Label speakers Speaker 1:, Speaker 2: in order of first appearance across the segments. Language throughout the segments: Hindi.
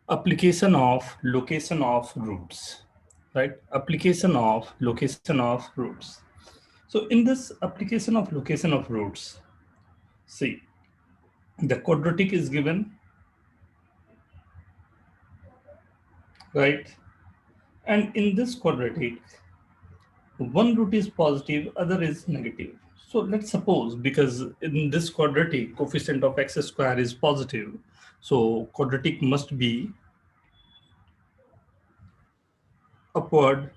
Speaker 1: application of location of roots, right? Application of location of roots. So in this application of location of roots, see, the quadratic is given, right? And in this quadratic, one root is positive, other is negative. So let's suppose, because in this quadratic, coefficient of x square is positive, so quadratic must be upward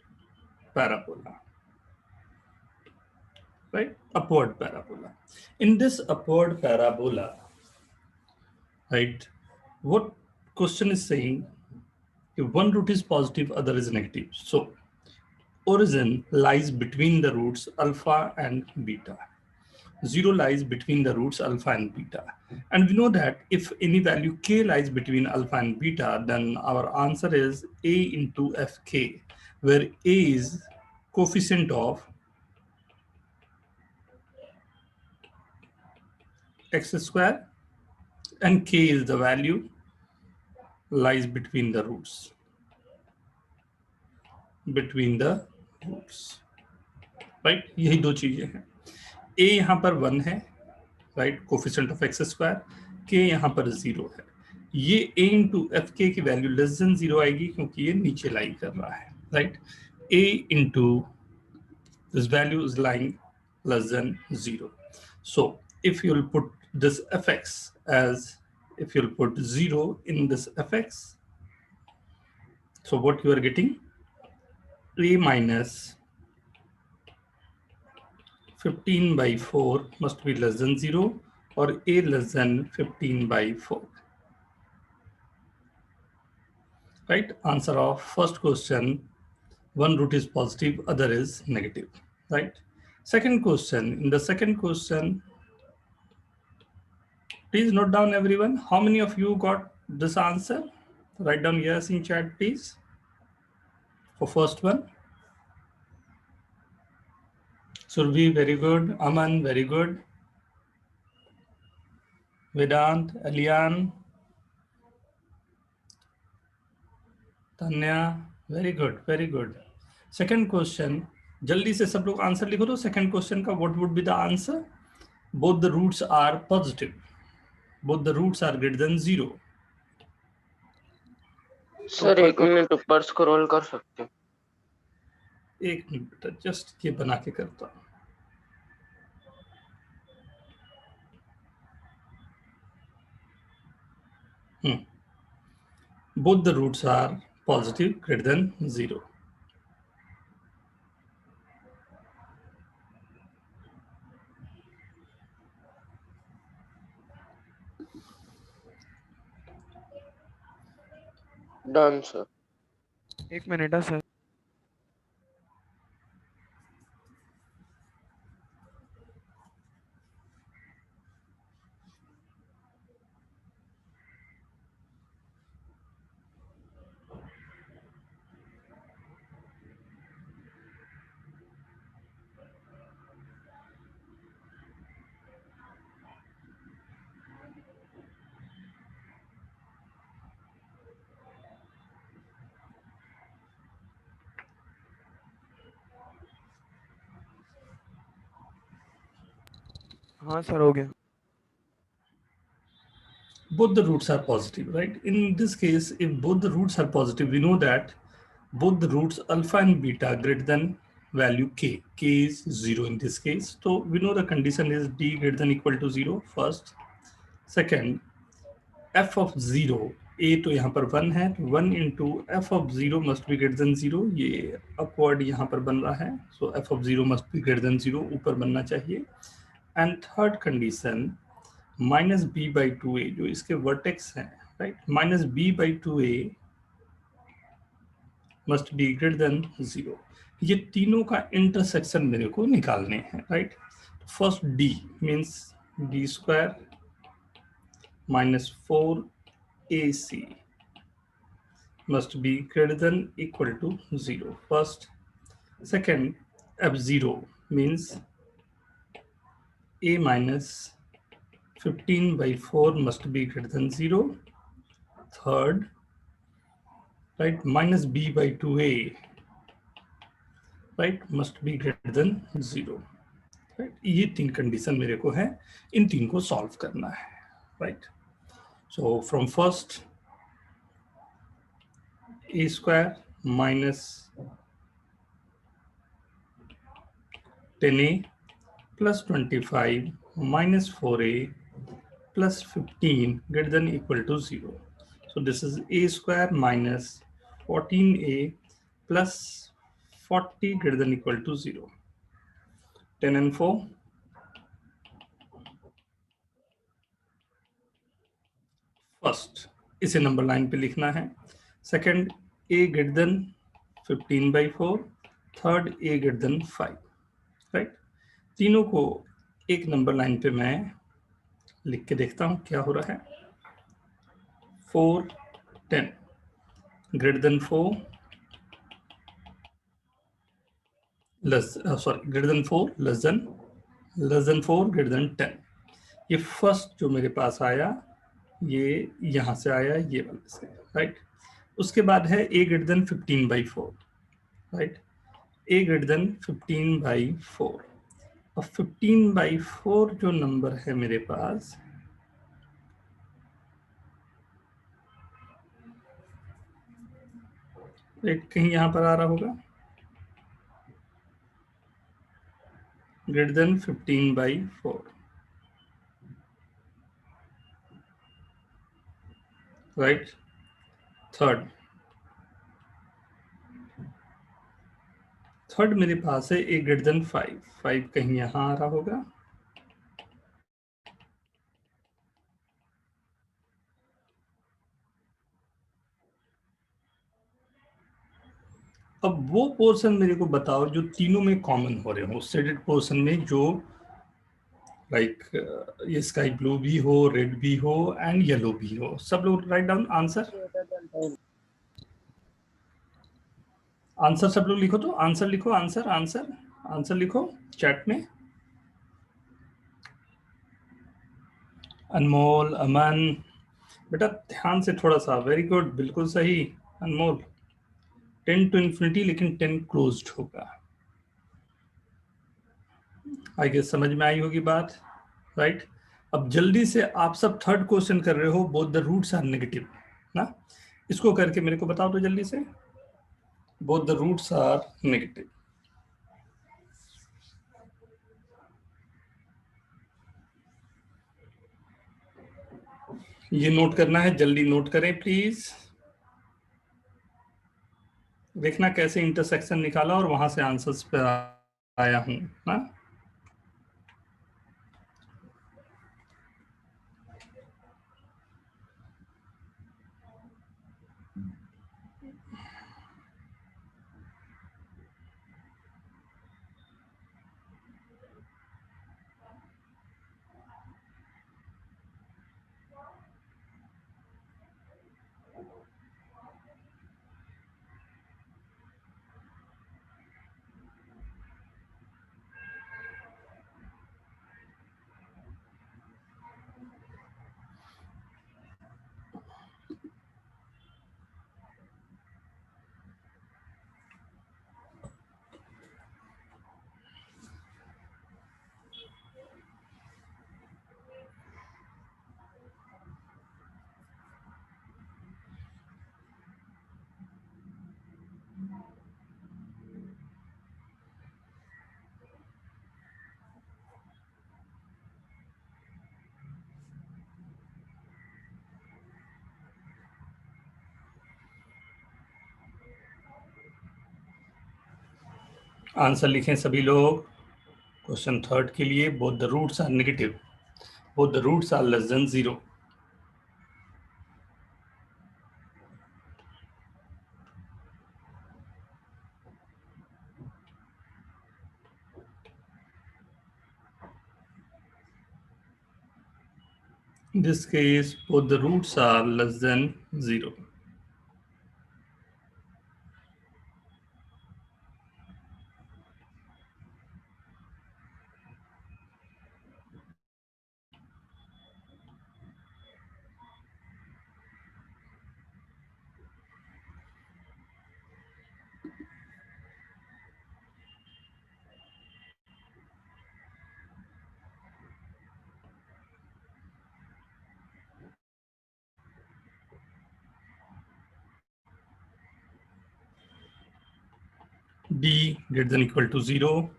Speaker 1: parabola, right? Upward parabola. In this upward parabola, right, what question is saying, if one root is positive, other is negative. So origin lies between the roots alpha and beta. 0 lies between the roots alpha and beta. And we know that if any value k lies between alpha and beta, then our answer is a into fk, where a is coefficient of x square and k is the value lies between the roots. Right, यही दो चीजें हैं. a यहाँ पर 1 है, right, coefficient of x square. k यहाँ पर 0 है. ये a इंटू एफ के की वैल्यू लेस देन 0 आएगी क्योंकि ये नीचे लाई कर रहा है, right. a into this value is lying less than 0. So if you'll put this fx as, if you'll put 0 in this fx, so what you are getting, a minus 15 by 4 must be less than 0 or a less than 15 by 4. Right? Answer of first question, one root is positive, other is negative. Right? Second question, in the second question, please note down everyone, how many of you got this answer? Write down yes in chat, please. For first one. Survi, very good. Aman, very good. Vedant, Alian, Tanya, very good, very good. Second question, जल्दी से सब लोग आंसर लिखो. तो सेकंड क्वेश्चन का what would be the answer? Both the roots are positive. Both the roots are greater than 0.
Speaker 2: Sir एक मिनट ऊपर स्क्रॉल कर सकते हो?
Speaker 1: एक मिनट बेटा, जस्ट ये बना के करता हूँ. Both the roots are positive, greater than 0.
Speaker 2: Done sir.
Speaker 3: एक मिनट है सर. हाँ सर, हो गया.
Speaker 1: Both the roots are positive, right? In this case, if both the roots are positive, we know that both the roots alpha and beta greater than value k. K is 0 in this case. So we know the condition is d greater than equal to 0 first. Second, f of 0, a तो यहाँ पर 1 है, 1 into f of 0 must be greater than 0. ये upward यहाँ पर बन रहा है. So f of 0 must be greater than 0, ऊपर बनना चाहिए. And third condition, minus b by 2a जो इसके वर्टेक्स हैं, right, minus b by 2a must be greater than 0. ये तीनों का इंटरसेक्शन मेरे को निकालने हैं, right. First d means d square minus 4ac must be greater than equal to 0 first. Second, f0 means a minus 15 by 4 must be greater than 0. Third, right? Minus b by 2a, right, must be greater than 0, right? ये 3 कंडीशन मेरे को है, इन 3 को सॉल्व करना है, right? So from first, a square minus 10a plus 25 minus 4a plus 15 greater than equal to 0. So this is a square minus 14a plus 40 greater than equal to 0. 10 and 4. First, इसे नंबर लाइन पे लिखना है. Second, a greater than 15 by 4. Third, a greater than 5. Right? तीनों को एक नंबर लाइन पे मैं लिख के देखता हूं क्या हो रहा है. 4, 10 greater than 4 greater than 4 less than 4 greater than 10. ये फर्स्ट जो मेरे पास आया ये यहां से आया ये वाले से, राइट. उसके बाद है a greater than 15 by 4, right. a greater than 15 by 4. अब 15 by 4 जो नंबर है मेरे पास, राइट, कहीं यहां पर आ रहा होगा, greater than 15 by 4, right. Third मेरे पास है a greater than 5. 5 कहीं यहां आ रहा होगा, अब वो पोर्शन मेरे को बताओ जो तीनों में कॉमन हो रहे हो, शेडेड पोर्शन में, जो लाइक ये स्काई ब्लू भी हो, रेड भी हो एंड येलो भी हो. सब लोग राइट डाउन आंसर. आंसर सब लोग लिखो, तो आंसर लिखो, आंसर लिखो चैट में. अनमोल, अमन, बेटा ध्यान से थोड़ा सा. वेरी गुड, बिल्कुल सही अनमोल. 10 to infinity, लेकिन 10 क्लोज्ड होगा. आई गेस समझ में आई होगी बात, राइट. अब जल्दी से आप सब थर्ड क्वेश्चन कर रहे हो, both the roots are negative ना. इसको करके मेरे को बताओ तो जल्दी से. Both the roots are negative. ये नोट करना है, जल्दी नोट करें प्लीज. देखना कैसे इंटरसेक्शन निकाला और वहां से आंसर्स पे आया हूं ना. आंसर लिखें सभी लोग. क्वेश्चन थर्ड के लिए, both the roots are negative, both the roots are less than 0. In this case, both the roots are less than 0. d greater than equal to 0,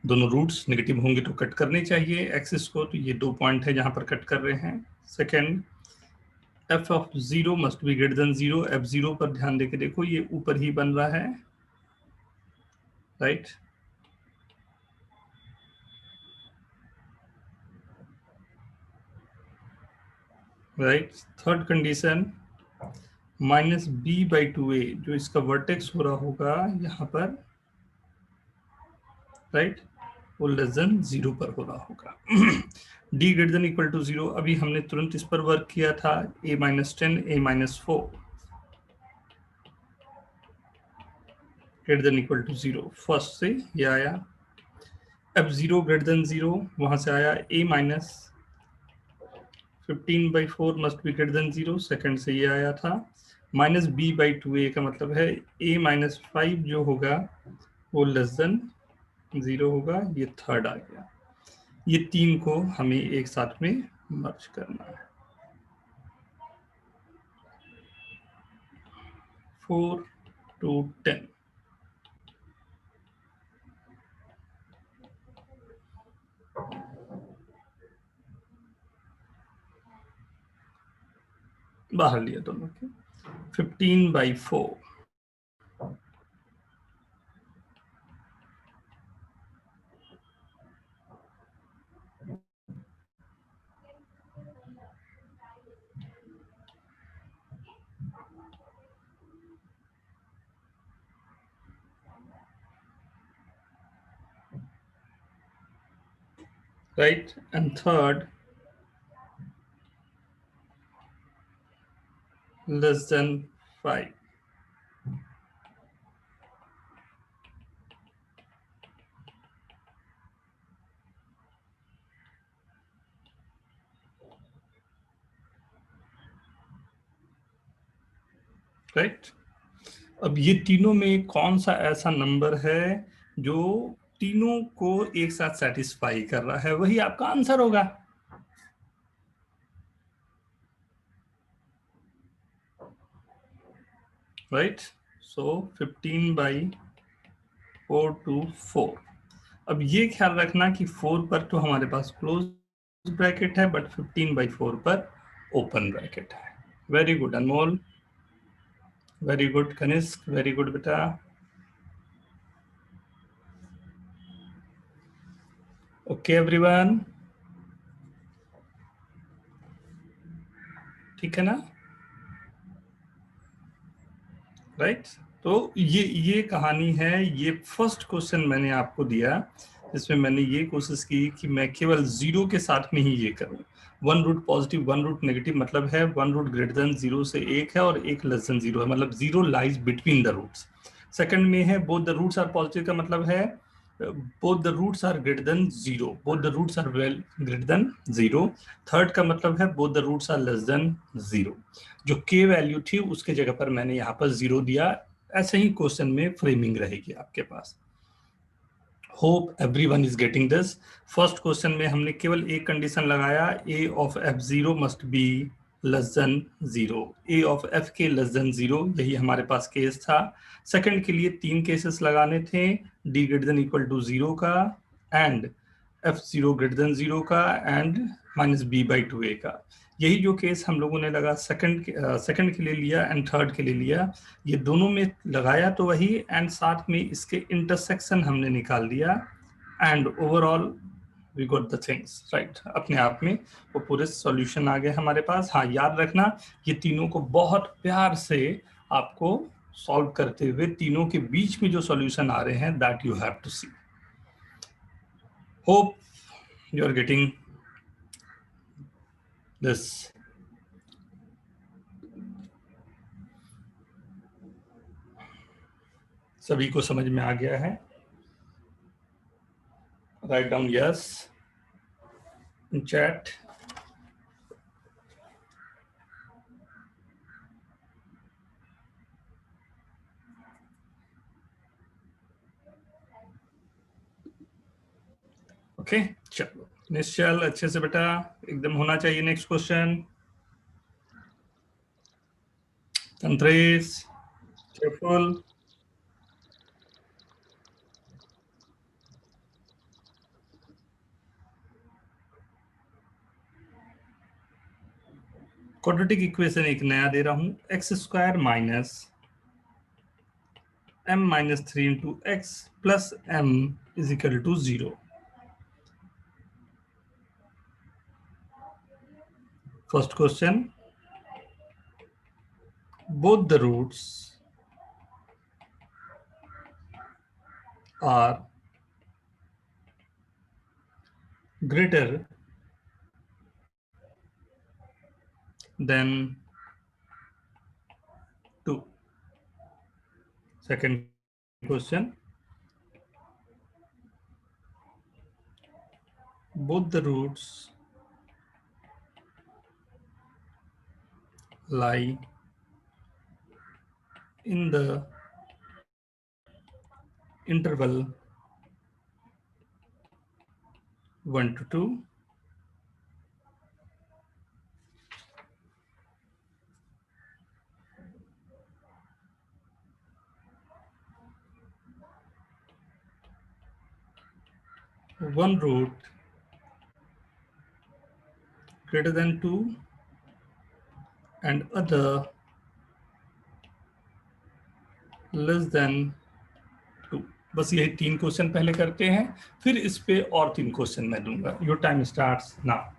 Speaker 1: दोनों रूट्स नेगेटिव होंगे तो कट करने चाहिए एक्सिस को, तो ये 2 पॉइंट है जहां पर कट कर रहे हैं। Second, f of 0 must be greater than 0, f0 पर ध्यान देके देखो ये ऊपर ही बन रहा है, right. Right, third condition, minus b by 2a, जो इसका वर्टेक्स हो रहा होगा यहाँ पर, राइट, वो लेस देन 0 पर हो रहा होगा। d greater than equal to 0, अभी हमने तुरंत इस पर वर्क किया था, a minus 10 a minus 4 greater than equal to 0, first से ये आया। f0 ग्रेटर देन 0, वहां से आया a minus 15/4 must be greater than 0, second से ये आया था। माइनस b बाई 2a का मतलब है a माइनस 5 जो होगा वो लेस देन 0 होगा, ये थर्ड आ गया। ये तीन को हमें एक साथ में मर्ज करना है। 4 to 10, बाहर लिया दोनों के, 15/4, right, and third less than 5, right. अब ये तीनों में कौन सा ऐसा नंबर है जो तीनों को एक साथ सेटिस्फाई कर रहा है, वही आपका आंसर होगा, राइट। So 15/4 to 4। अब ये ख्याल रखना कि 4 पर तो हमारे पास क्लोज ब्रैकेट है, बट 15/4 पर ओपन ब्रैकेट है। Very good Anmol, very good Kanishk, very good बेटा। ओके एवरीवन, ठीक है ना, राइट। तो ये कहानी है। ये फर्स्ट क्वेश्चन मैंने आपको दिया, जिसमें मैंने ये कोशिश की कि मैं केवल 0 के साथ में ही ये करूं। 1 रूट पॉजिटिव 1 रूट नेगेटिव मतलब है 1 रूट ग्रेटर देन 0 से 1 है और 1 लेस देन 0 है, मतलब 0 lies between the roots. Second में है both the roots are positive, का मतलब है both the roots are greater than 0, both the roots are well greater than 0। Third का मतलब है both the roots are less than 0। जो k वैल्यू थी उसके जगह पर मैंने यहाँ पर 0 दिया। ऐसे ही क्वेश्चन में फ्रेमिंग रहेगी आपके पास। Hope everyone is getting this. First question में हमने केवल एक कंडीशन लगाया, a of f0 must be less than 0, a of f के लेस देन 0, यही हमारे पास केस था। सेकंड के लिए 3 केसेस लगाने थे, d greater than equal to 0 का, एंड f0 ग्रेटर देन 0 का, एंड माइनस b/2a का। यही जो केस हम लोगों ने लगा सेकंड के लिए लिया एंड थर्ड के लिए लिया, ये दोनों में लगाया तो वही, एंड साथ में इसके इंटरसेक्शन हमने निकाल दिया, and overall we got the things, right. अपने आप में वो पूरे सॉल्यूशन आ गए हमारे पास। हाँ, याद रखना ये तीनों को बहुत प्यार से आपको सॉल्व करते हुए तीनों के बीच में जो सॉल्यूशन आ रहे हैं that you have to see. Hope you are getting this. सभी को समझ में आ गया है? Write down yes in chat. Okay, चलो निश्चल अच्छे से बेटा, एकदम होना चाहिए। Next question, Tantresh careful. Quadratic equation एक नया दे रहा हूं, X square minus m minus 3 into x plus m is equal to 0. First question, both the roots are greater than 2. Second question, both the roots lie in the interval 1 to 2. One root greater than 2 and other less than 2. बस यही 3 क्वेश्चन पहले करते हैं, फिर इस पे और 3 क्वेश्चन मैं दूंगा. Your time starts now.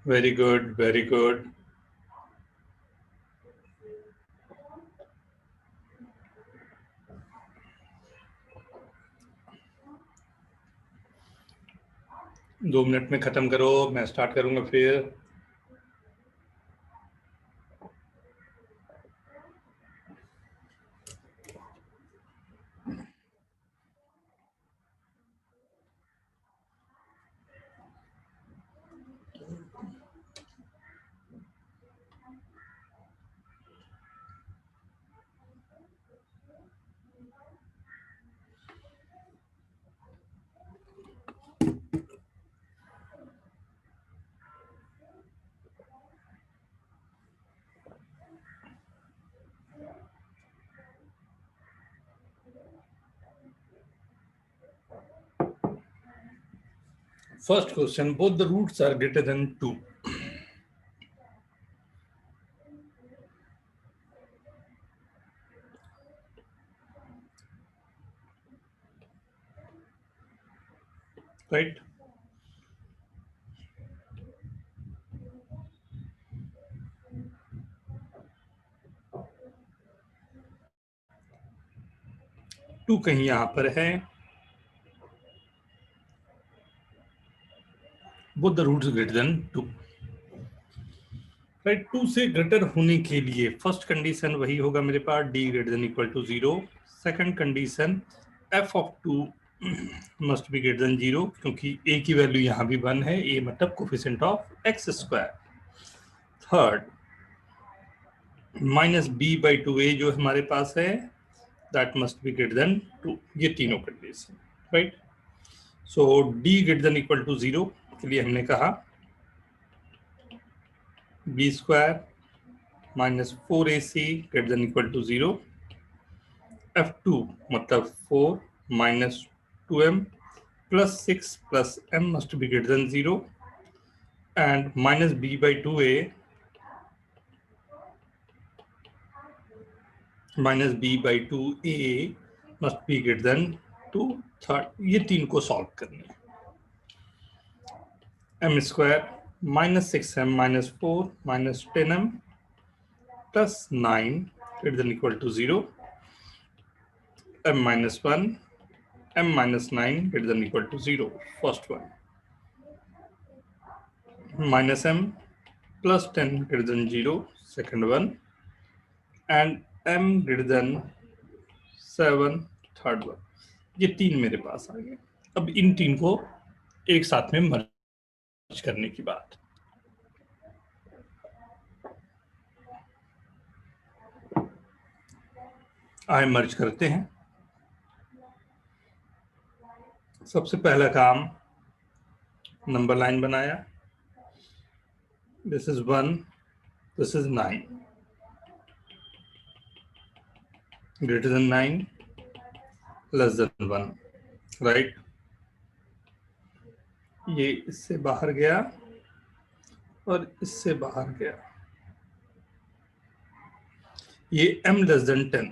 Speaker 1: Very good, very good. दो मिनट में खत्म करो, मैं स्टार्ट करूंगा फिर। First question, both the roots are greater than 2. Right? Two कहीं यहां पर है। Both the roots greater than 2। Right, 2 से ग्रेटर होने के लिए फर्स्ट कंडीशन वही होगा मेरे पास, d greater than equal to 0। Second condition f of 2 must be greater than 0, क्योंकि a की वैल्यू यहां भी 1 है, a मतलब coefficient of x square. Third, minus b by 2a जो हमारे पास है, that must be greater than 2। ये तीनों condition. Right, so d greater than equal to 0 के लिए हमने कहा b square minus 4ac greater than equal to 0, f2 मतलब 4 minus 2m plus 6 plus m must be greater than 0, and minus b by 2a minus b by 2a must be greater than 2। Third, ये तीन को सॉल्व करने, m square minus 6m minus 4 minus 10m plus 9 greater than equal to 0, m minus 1, m minus 9 greater than equal to 0, first one, minus m plus 10 greater than 0, second one, and m greater than 7, third one। ये तीन मेरे पास आ गए। अब इन तीन को एक साथ में मर्ज करने की बात। आए मर्ज करते हैं। सबसे पहला काम, नंबर लाइन बनाया, this is 1, this is 9, greater then 9, less than 1, right. ये इससे बाहर गया और इससे बाहर गया, ये m less then 10,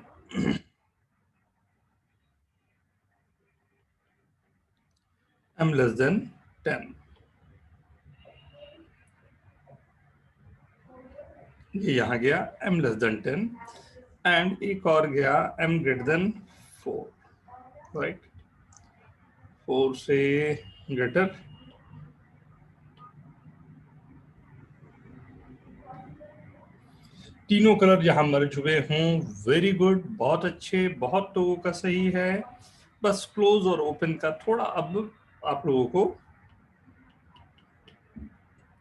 Speaker 1: m less then 10, ये यहां गया m लेस देन 10, एंड एक और गया m ग्रेटर देन 4, राइट। 4 से ग्रेटर, तीनों कलर यहां मर्ज हुए हों, वेरी गुड, बहुत अच्छे, बहुत लोगों का सही है। बस क्लोज और ओपन का थोड़ा अब आप लोगों को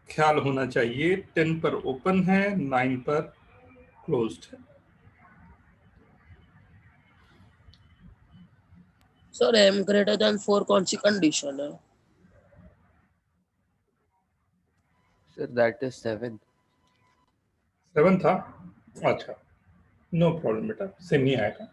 Speaker 1: ख्याल होना चाहिए। 10 पर ओपन है, 9 पर क्लोज्ड है।
Speaker 2: सर m ग्रेटर देन 4 कौन सी कंडीशन है?
Speaker 4: Sir, that is 7.
Speaker 1: 7 था, अच्छा, नो प्रॉब्लम बेटा, सेम ही आएगा।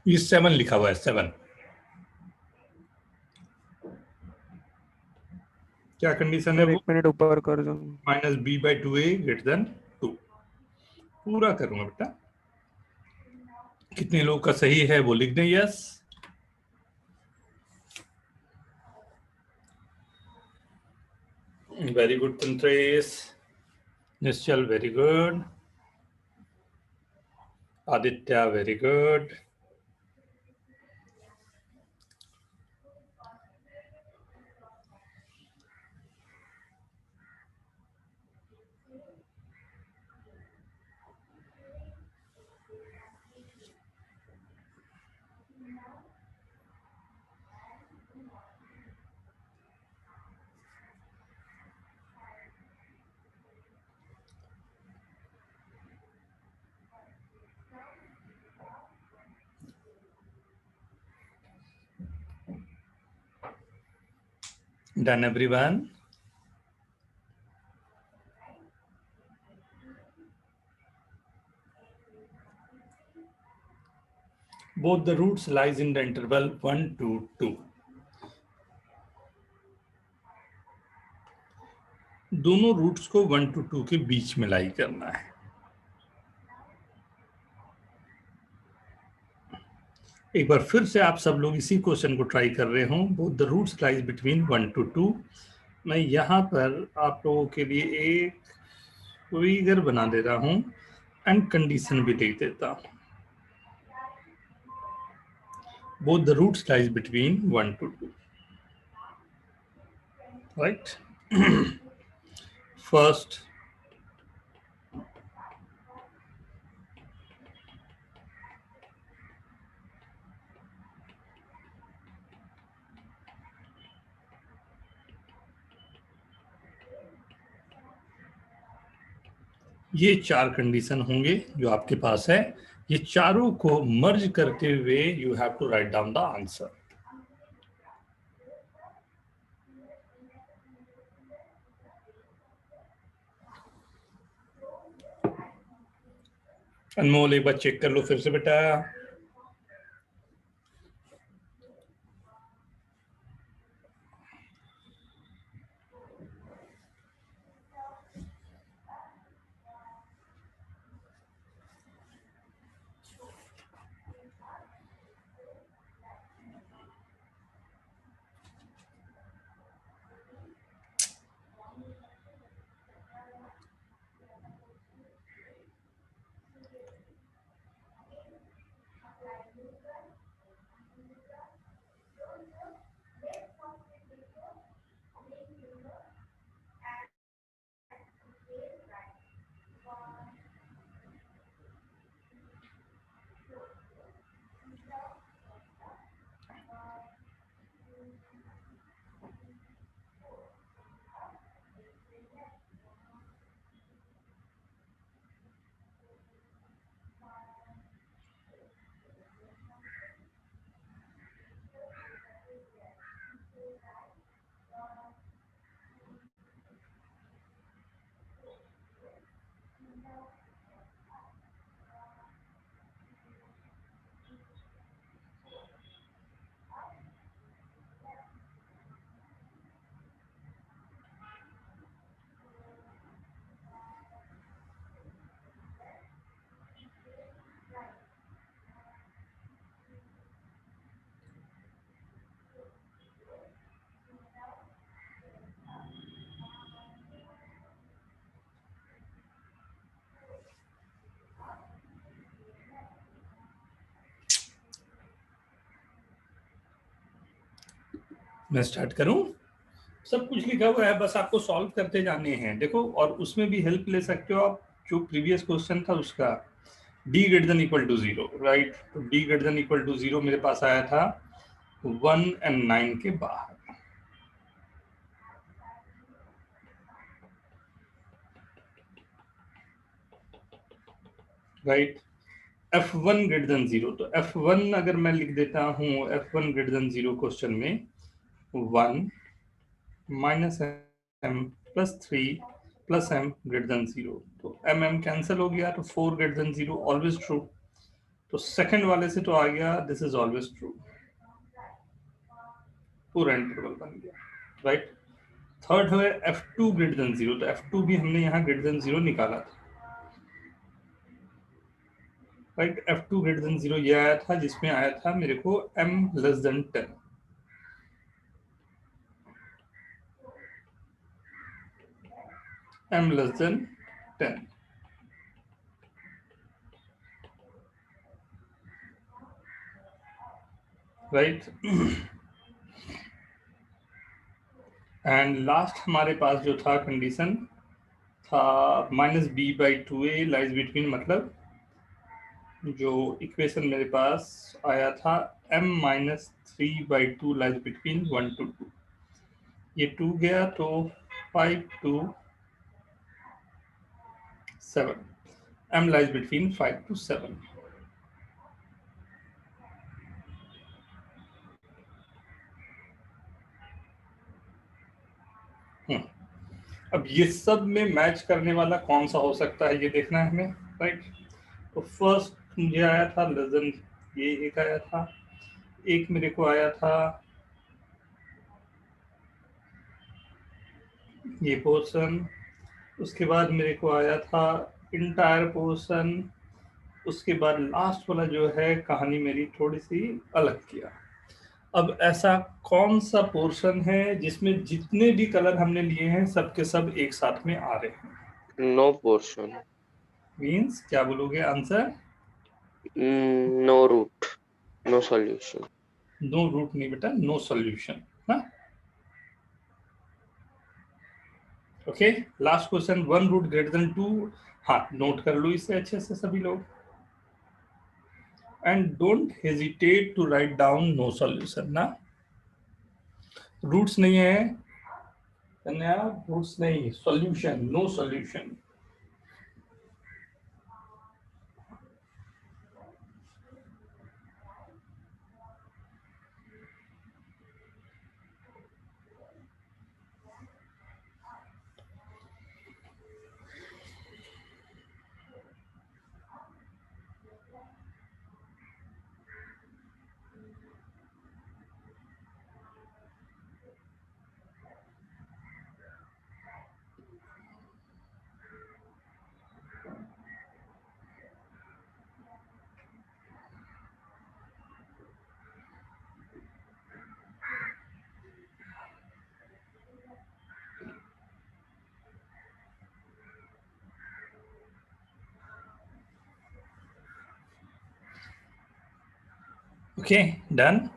Speaker 1: ये 7 लिखा हुआ है, 7। क्या कंडीशन है
Speaker 3: सर
Speaker 1: वो?
Speaker 3: 1 मिनट ऊपर कर दो।
Speaker 1: Minus b by 2a greater than 2। पूरा करूंगा बेटा, कितने लोग का सही है वो लिख दें yes. Very good Tantresh. Nishchal very good. Aditya very good. Done everyone? Both the roots lies in the interval 1 to 2. दोनों रूट्स को 1 to 2 के बीच में लाई करना है। एक बार फिर से आप सब लोग इसी क्वेश्चन को ट्राई कर रहे हो। Both the roots lies between 1 to 2। मैं यहाँ पर आप लोगों के लिए एक फिगर बना दे रहा हूँ एंड कंडीशन भी लिख देता हूँ। Both the roots lies between 1 to 2, right. First ये 4 कंडीशन होंगे जो आपके पास है। ये चारों को मर्ज करते हुए you have to write down the answer. Anmol एक बार चेक कर लो फिर से बेटा। मैं स्टार्ट करूं? सब कुछ लिखा हुआ है, बस आपको सॉल्व करते जाने हैं। देखो, और उसमें भी हेल्प ले सकते हो आप। जो प्रीवियस क्वेश्चन था उसका d greater than equal to 0, right. तो d greater than equal to 0 मेरे पास आया था 1 and 9 के बाहर, राइट। f1 ग्रेटर देन 0, तो f1 अगर मैं लिख देता हूं f1 ग्रेटर देन 0 क्वेश्चन में 1 minus m plus 3 plus m greater than 0, तो m कैंसिल हो गया, तो 4 ग्रेटर देन 0 ऑलवेज ट्रू। तो सेकंड वाले से तो आ गया दिस इज ऑलवेज ट्रू, पूरा इंटरवल बन गया, राइट। थर्ड है f2 ग्रेटर देन 0, तो f2 भी हमने यहाँ ग्रेटर देन 0 निकाला था। राइट। f2 ग्रेटर देन 0 ये आया था, जिसमें आया था मेरे को m less then 10, m less then 10, right. And last हमारे पास जो था कंडीशन था -b/2a लाइज बिटवीन, मतलब जो इक्वेशन मेरे पास आया था m-3/2 लाइज बिटवीन 1 to 2, ये 2 गया तो 5 to 7, m lies between 5 to 7. अब ये सब में मैच करने वाला कौन सा हो सकता है ये देखना है हमें, राइट। तो फर्स्ट मुझे आया था लेस देन, ये एक आया था, एक मेरे को आया था ये पोर्शन, उसके बाद मेरे को आया था इंटायर पोर्शन, उसके बाद लास्ट वाला जो है कहानी मेरी थोड़ी सी अलग किया। अब ऐसा कौन सा पोर्शन है जिसमें जितने भी कलर हमने लिए हैं सबके सब एक साथ में आ रहे हैं?
Speaker 5: No portion.
Speaker 1: मीन्स क्या बोलोगे answer?
Speaker 5: No root. No solution.
Speaker 1: No root नहीं बेटा, नो सॉल्यूशन। हाँ, ओके। लास्ट क्वेश्चन, 1 रूट ग्रेटर देन 2। हाँ, नोट कर लो इसे अच्छे से सभी लोग, and don't hesitate to write down no solution ना। रूट्स नहीं है कन्या, रूट्स नहीं, solution, no solution. Okay, done.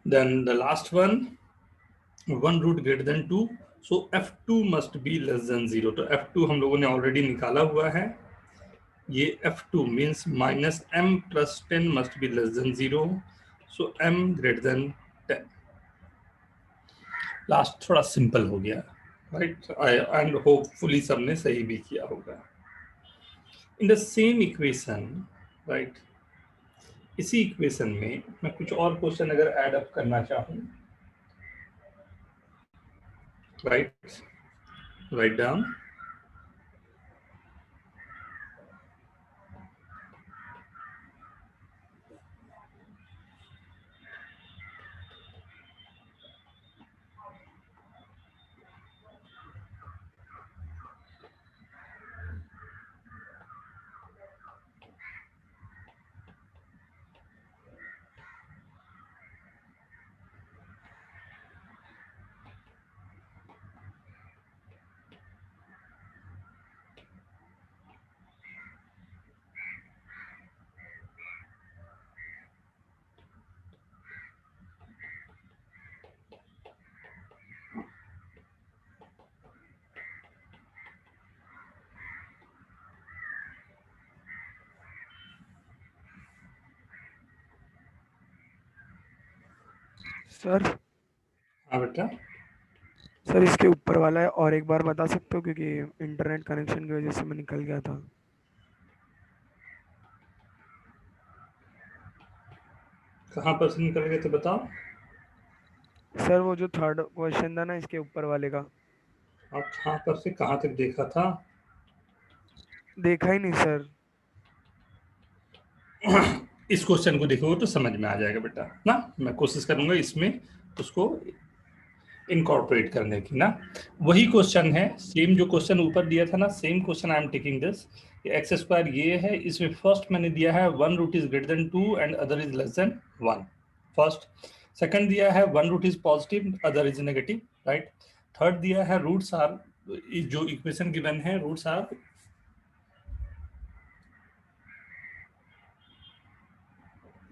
Speaker 1: Then the last one, 1 root greater than 2, so f2 must be less than 0। तो f2 हम लोगों ने ऑलरेडी निकाला हुआ है, ये f2 means -m plus 10 must be less than 0, so m greater than 10। Last थोड़ा सिंपल हो गया, राइट, एंड होपफुली सबने सही भी किया होगा। In the same equation, right, इसी इक्वेशन में मैं कुछ और क्वेश्चन अगर ऐड अप करना चाहूँ, राइट डाउन,
Speaker 3: सर
Speaker 1: हाँ बेटा,
Speaker 3: सर इसके ऊपर वाला है और एक बार बता सकते हो, क्योंकि इंटरनेट कनेक्शन की वजह से मैं निकल गया था।
Speaker 1: कहाँ पर से निकल गए थे बताओ?
Speaker 3: सर वो जो थर्ड क्वेश्चन था ना इसके ऊपर वाले का,
Speaker 1: आप कहाँ पर से कहाँ तक देखा था?
Speaker 3: देखा ही नहीं सर।
Speaker 1: इस क्वेश्चन को देखोगे तो समझ में आ जाएगा बेटा ना, मैं कोशिश करूंगा इसमें उसको इनकॉर्पोरेट करने की ना, वही क्वेश्चन है, सेम जो क्वेश्चन ऊपर दिया था ना, same question I am taking this. X square ये है, इसमें फर्स्ट मैंने दिया है one root is greater than 2 and other is less than 1, first. Second दिया है one root is positive other is negative, right. Third दिया है रूट्स आर, जो इक्वेशन गिवन है roots are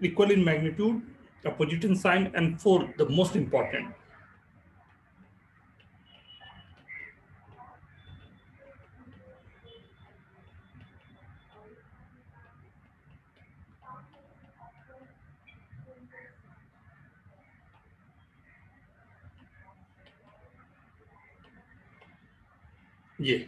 Speaker 1: equal in magnitude, opposite in sign, and fourth, the most important, ये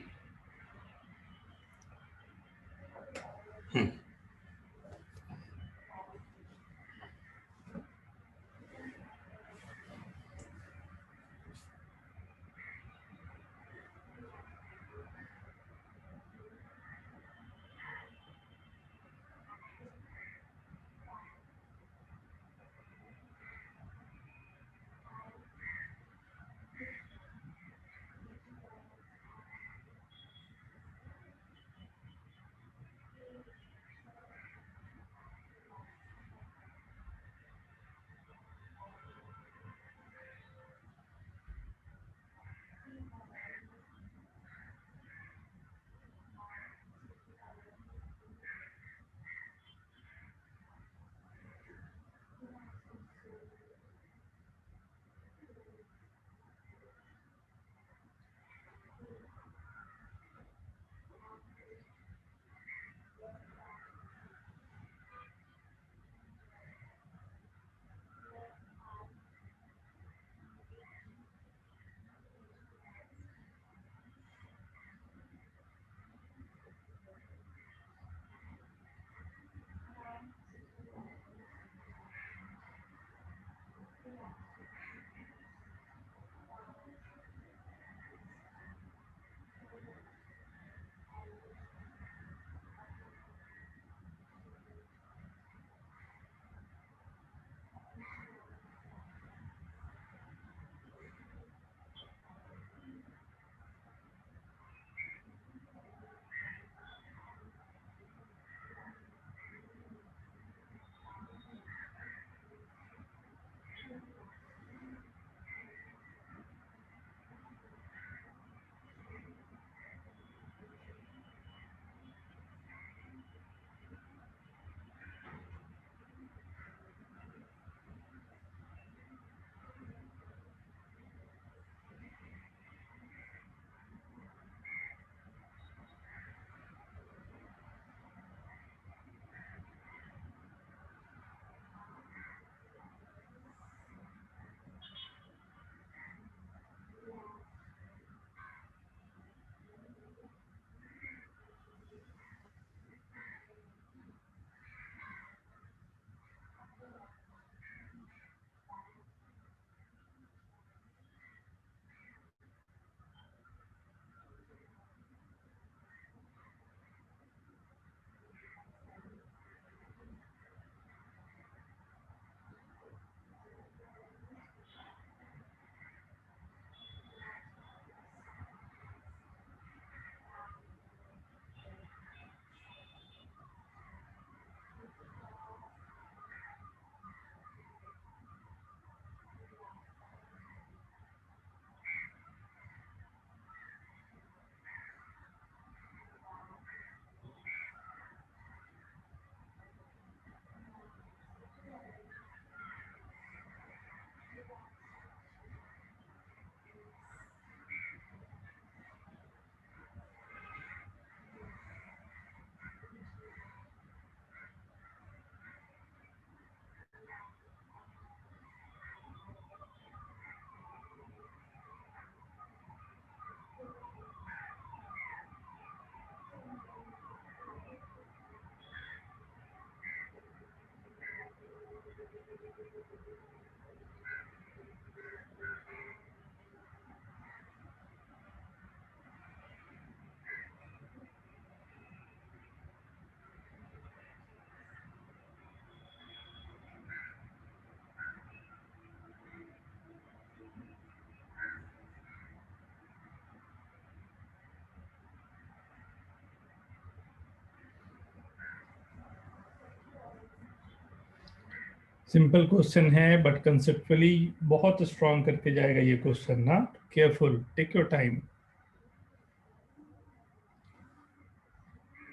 Speaker 1: सिंपल क्वेश्चन है बट कंसेप्चुअली बहुत स्ट्रॉन्ग करके जाएगा ये क्वेश्चन ना। Careful, take your time.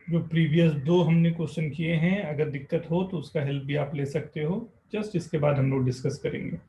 Speaker 1: जो प्रीवियस 2 हमने क्वेश्चन किए हैं, अगर दिक्कत हो तो उसका हेल्प भी आप ले सकते हो। जस्ट इसके बाद हम लोग डिस्कस करेंगे।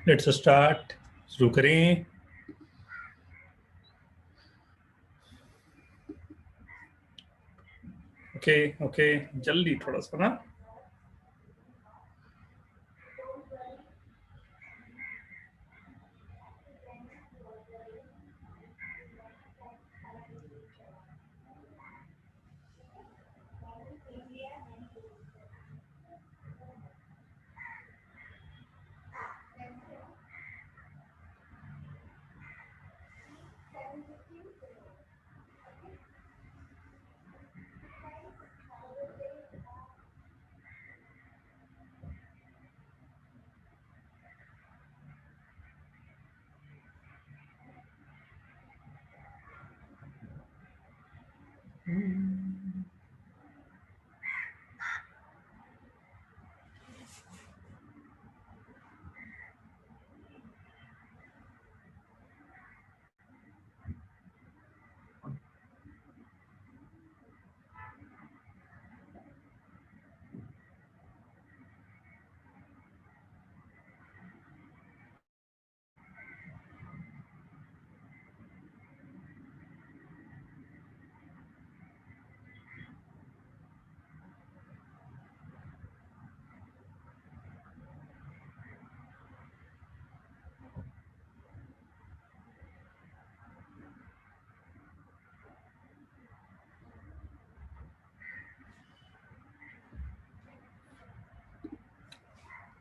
Speaker 1: Let's start. शुरू करें। ओके ओके, जल्दी थोड़ा सा ना।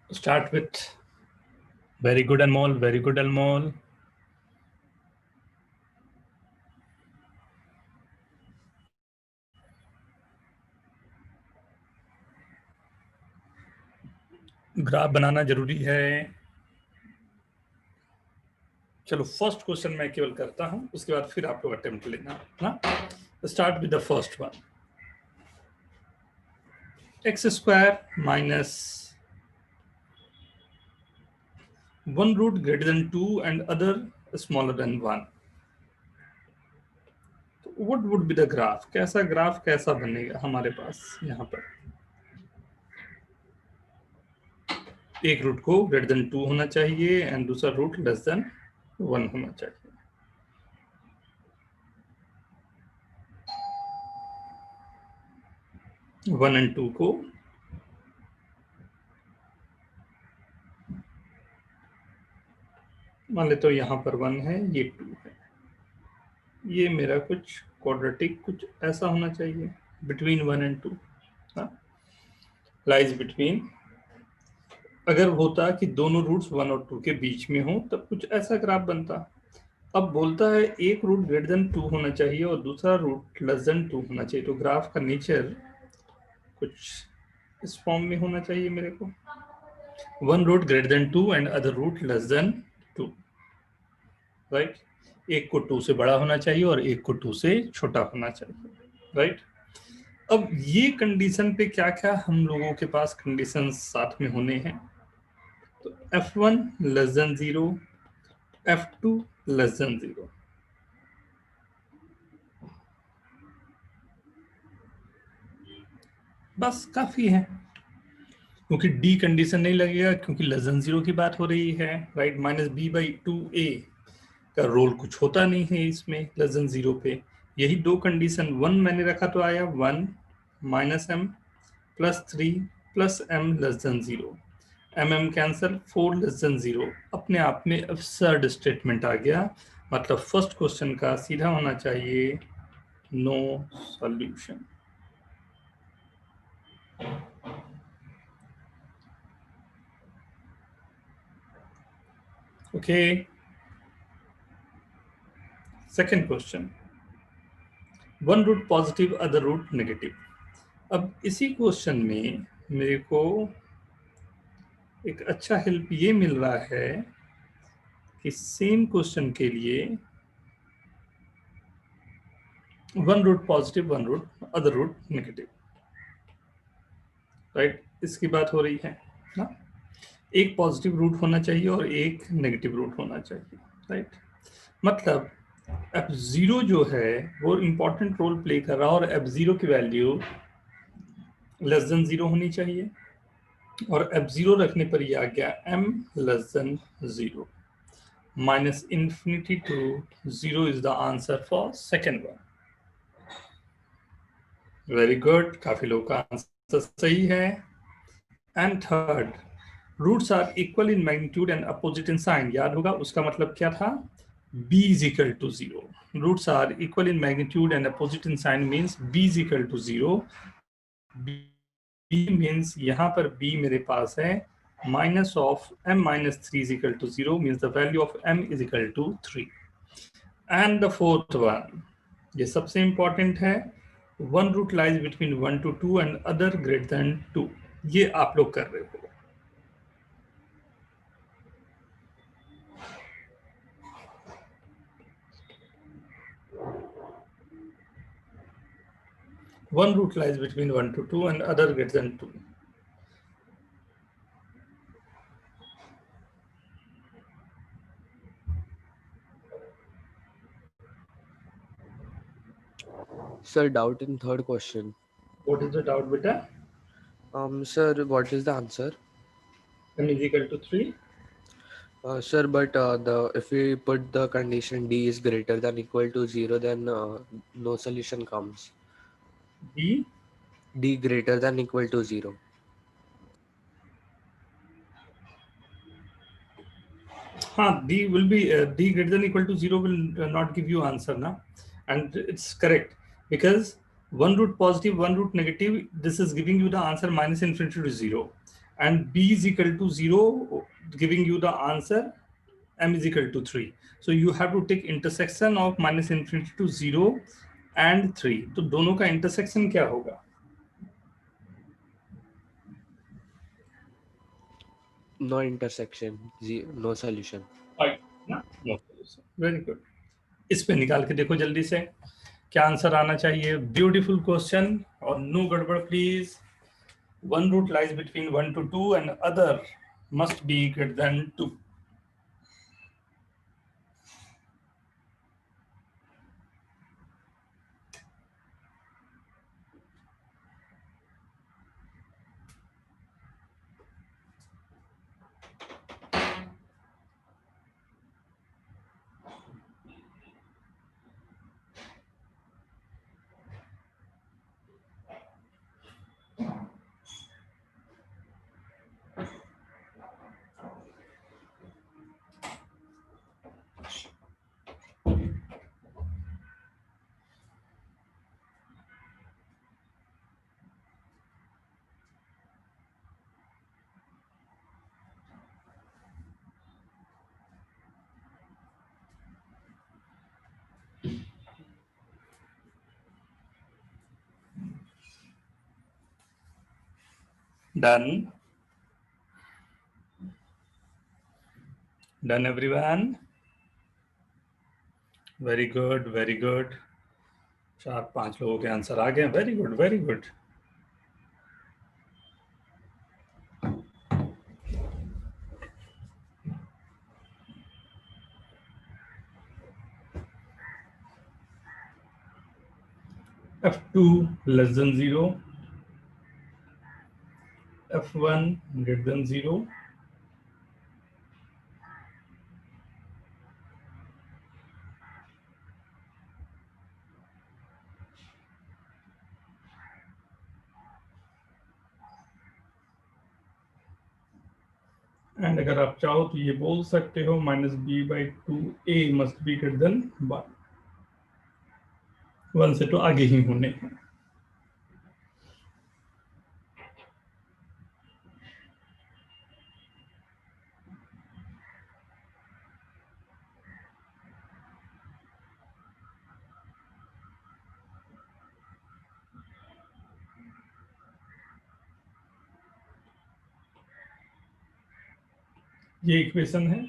Speaker 1: Start with very good Anmol, very good Anmol. Graph बनाना जरूरी है। चलो फर्स्ट क्वेश्चन मैं केवल करता हूं, उसके बाद फिर आप लोग अटेम्प्ट लेना ना। Start with the first one. X square minus 1 root greater than 2 and other smaller than 1. तो what would be the graph? कैसा ग्राफ कैसा बनेगा हमारे पास यहाँ पर? एक रूट को ग्रेटर देन 2 होना चाहिए एंड दूसरा रूट लेस देन 1 होना चाहिए। वन एंड टू को मान लेते हो यहाँ पर 1 है, ये 2 है, ये मेरा कुछ क्वाड्रेटिक कुछ ऐसा होना चाहिए बिटवीन 1 एंड 2, लाइज बिटवीन। अगर होता कि दोनों रूट्स 1 और 2 के बीच में हो तब कुछ ऐसा ग्राफ बनता। अब बोलता है एक रूट ग्रेटर देन 2 होना चाहिए और दूसरा रूट लेस देन 2 होना चाहिए, तो ग्राफ का नेचर कुछ इस फॉर्म में होना चाहिए मेरे को, one root greater than 2 and other root less than 2, right. एक को 2 से बड़ा होना चाहिए और एक को 2 से छोटा होना चाहिए, राइट। अब ये कंडीशन पे क्या क्या हम लोगों के पास कंडीशन साथ में होने हैं, तो f1 less than 0, f2 less than 0, बस काफी है, क्योंकि डी कंडीशन नहीं लगेगा क्योंकि लेस देन 0 की बात हो रही है, right. Minus b by 2a का रोल कुछ होता नहीं है इसमें लेस देन 0 पे। यही दो कंडीशन 1 मैंने रखा तो आया 1 minus m plus 3 plus m less than 0, mm cancel, 4 less than 0, अपने आप में अब्सर्ड स्टेटमेंट आ गया। मतलब फर्स्ट क्वेश्चन का सीधा होना चाहिए no solution. Okay, second question, one root positive other root negative. अब इसी क्वेश्चन में मेरे को एक अच्छा हेल्प ये मिल रहा है कि सेम क्वेश्चन के लिए one root positive one root other root negative, right, इसकी बात हो रही है ना। एक पॉजिटिव रूट होना चाहिए और एक नेगेटिव रूट होना चाहिए, राइट। मतलब f0 जो है वो इंपॉर्टेंट रोल प्ले कर रहा है और f0 की वैल्यू लेस देन 0 होनी चाहिए और f0 रखने पर ये आ गया m less than 0, minus infinity to 0 is the answer for second one. Very good, काफी लोग का आंसर सही है। And third, roots are equal in magnitude and opposite in sign. याद होगा उसका मतलब क्या था, b is equal to 0. Roots are equal in magnitude and opposite in sign means b is equal to 0. b means यहाँ पर b मेरे पास है minus of m minus 3 is equal to 0 means the value of m is equal to 3. And the fourth one, ये सबसे important है, one root lies between 1 to 2 and other greater than 2. ये आप लोग कर रहे हो। One root lies between 1 to 2 and other greater than 2.
Speaker 4: Sir, doubt in third question.
Speaker 1: What is the doubt, beta?
Speaker 4: Sir, what is the answer?
Speaker 1: M is equal to 3.
Speaker 4: Sir, but if we put the condition d is greater than equal to 0, then no solution comes.
Speaker 1: B,
Speaker 4: D greater than equal to 0.
Speaker 1: D will be D greater than equal to 0 will not give you answer na, and it's correct because one root positive, one root negative. This is giving you the answer minus infinity to 0, and B is equal to 0, giving you the answer m is equal to 3. So you have to take intersection of minus infinity to 0 and 3. तो दोनों का intersection क्या होगा?
Speaker 4: No intersection, no solution.
Speaker 1: No solution. Very good. इस पे निकाल के देखो जल्दी से क्या आंसर आना चाहिए। ब्यूटीफुल क्वेश्चन और नो गड़बड़ please. One root lies between 1 to 2 and other must be greater than 2। Done. Done, everyone. Very good, very good. 4-5 लोगों के आंसर आ गए. Very good, very good. F2 less than 0. F1 greater than 0. And अगर आप चाहो तो ये बोल सकते हो -b/2a must be greater then 1. 1 से तो आगे ही होने हैं. ये इक्वेशन है,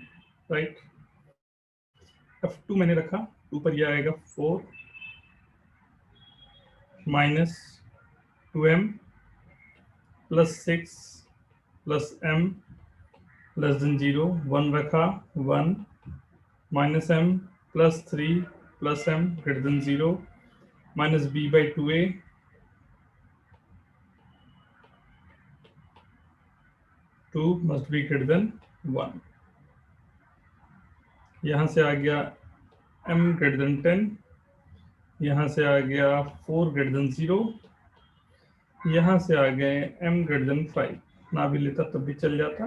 Speaker 1: राइट. F2 मैंने रखा, 2 पर ये आएगा 4 minus 2m plus 6 plus m less than 0. 1 रखा, 1 minus m plus 3 plus m greater than 0 minus b/2a 2 must be greater then 1. यहाँ से आ गया m ग्रेटर देन 10. यहाँ से आ गया 4 ग्रेटर देन 0. यहाँ से आ गए m ग्रेटर देन 5. ना भी लेता तब भी चल जाता.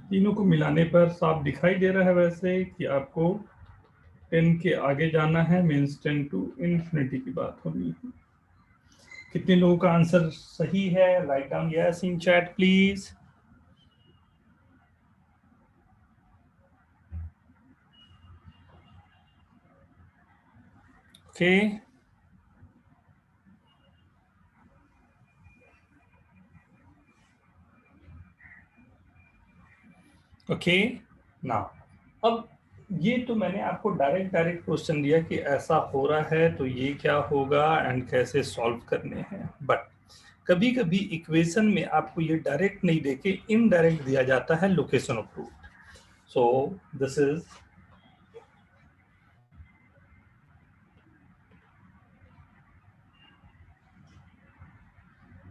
Speaker 1: तीनों को मिलाने पर साफ दिखाई दे रहा है वैसे कि आपको 10 के आगे जाना है. मीन्स 10 टू इन्फिनिटी की बात होगी. कितने लोगों का आंसर सही है? Write down yes in chat please. Okay, okay. Now अब ये तो मैंने आपको डायरेक्ट क्वेश्चन दिया कि ऐसा हो रहा है तो ये क्या होगा एंड कैसे सॉल्व करने हैं. बट कभी कभी इक्वेशन में आपको ये डायरेक्ट नहीं देके इनडायरेक्ट दिया जाता है location of root. So this is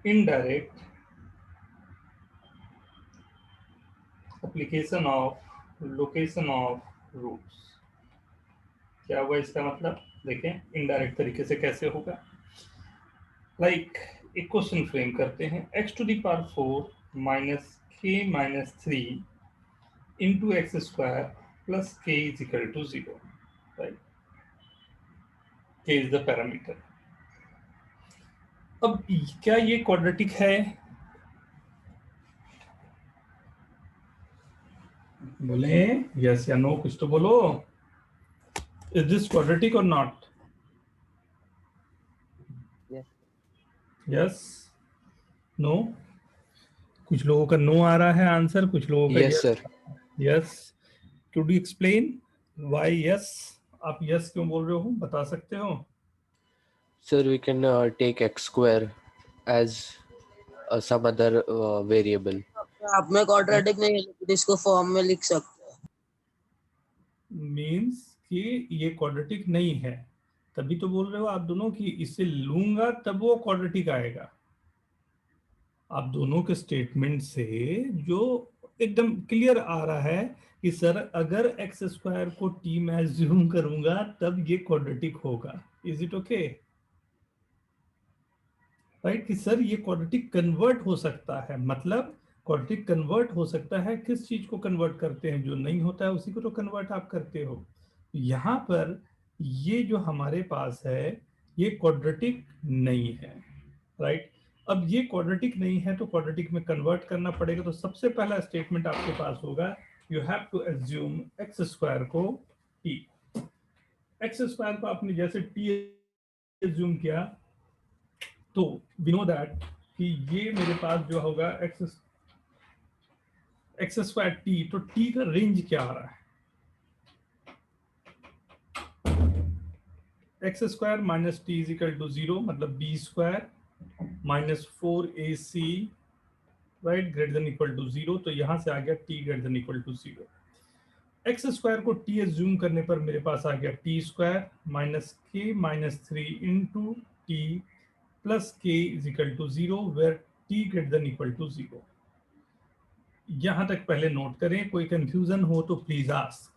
Speaker 1: indirect application of location of roots. क्या हुआ इसका मतलब? देखें इनडायरेक्ट तरीके से कैसे होगा. लाइक एक क्वेश्चन फ्रेम करते हैं. x⁴ minus k minus 3 into x² plus k is equal to 0. Right, k is the parameter. अब क्या ये क्वाड्रेटिक है? बोले यस या नो, कुछ तो बोलो. इज दिस क्वाड्रेटिक और नॉट? Yes, no. कुछ लोगों का नो आ रहा है आंसर, कुछ लोगों का
Speaker 4: Yes, sir.
Speaker 1: Yes. Could you explain why yes? आप यस क्यों बोल रहे हो, बता सकते हो?
Speaker 4: Sir, we can take x² as some other variable.
Speaker 2: आप में क्वाड्रेटिक नहीं है लेकिन इसको फॉर्म में लिख सकते हैं.
Speaker 1: मीन्स कि ये क्वाड्रेटिक नहीं है, तभी तो बोल रहे हो आप दोनों कि इसे लूंगा तब वो क्वाड्रेटिक आएगा. आप दोनों के स्टेटमेंट से जो एकदम क्लियर आ रहा है कि सर अगर x² को t में एज्यूम करूंगा तब ये क्वाड्रेटिक होगा. Is it okay? राइट, कि सर ये क्वाड्रेटिक कन्वर्ट हो सकता है. मतलब क्वाड्रेटिक कन्वर्ट हो सकता है. किस चीज को कन्वर्ट करते हैं? जो नहीं होता है उसी को तो कन्वर्ट आप करते हो. यहाँ पर ये जो हमारे पास है ये क्वाड्रेटिक नहीं है. राइट, अब ये क्वाड्रेटिक नहीं है तो क्वाड्रेटिक में कन्वर्ट करना पड़ेगा. तो सबसे पहला स्टेटमेंट आपके पास होगा you have to assume x² को t. x² को आपने जैसे t एज्यूम किया तो वी नो दैट कि ये मेरे पास जो होगा एक्स स्क्वायर टी, तो टी का रेंज क्या आ रहा है? X square minus t is equal to 0, मतलब b square minus 4ac right greater than equal to 0। तो यहां से आ गया t greater than equal to 0। X square को टी एज्यूम करने पर मेरे पास आ गया t square minus k minus 3 into t plus k is equal to 0 where t greater than equal to 0। यहां तक पहले नोट करें, कोई कंफ्यूजन हो तो प्लीज आस्क।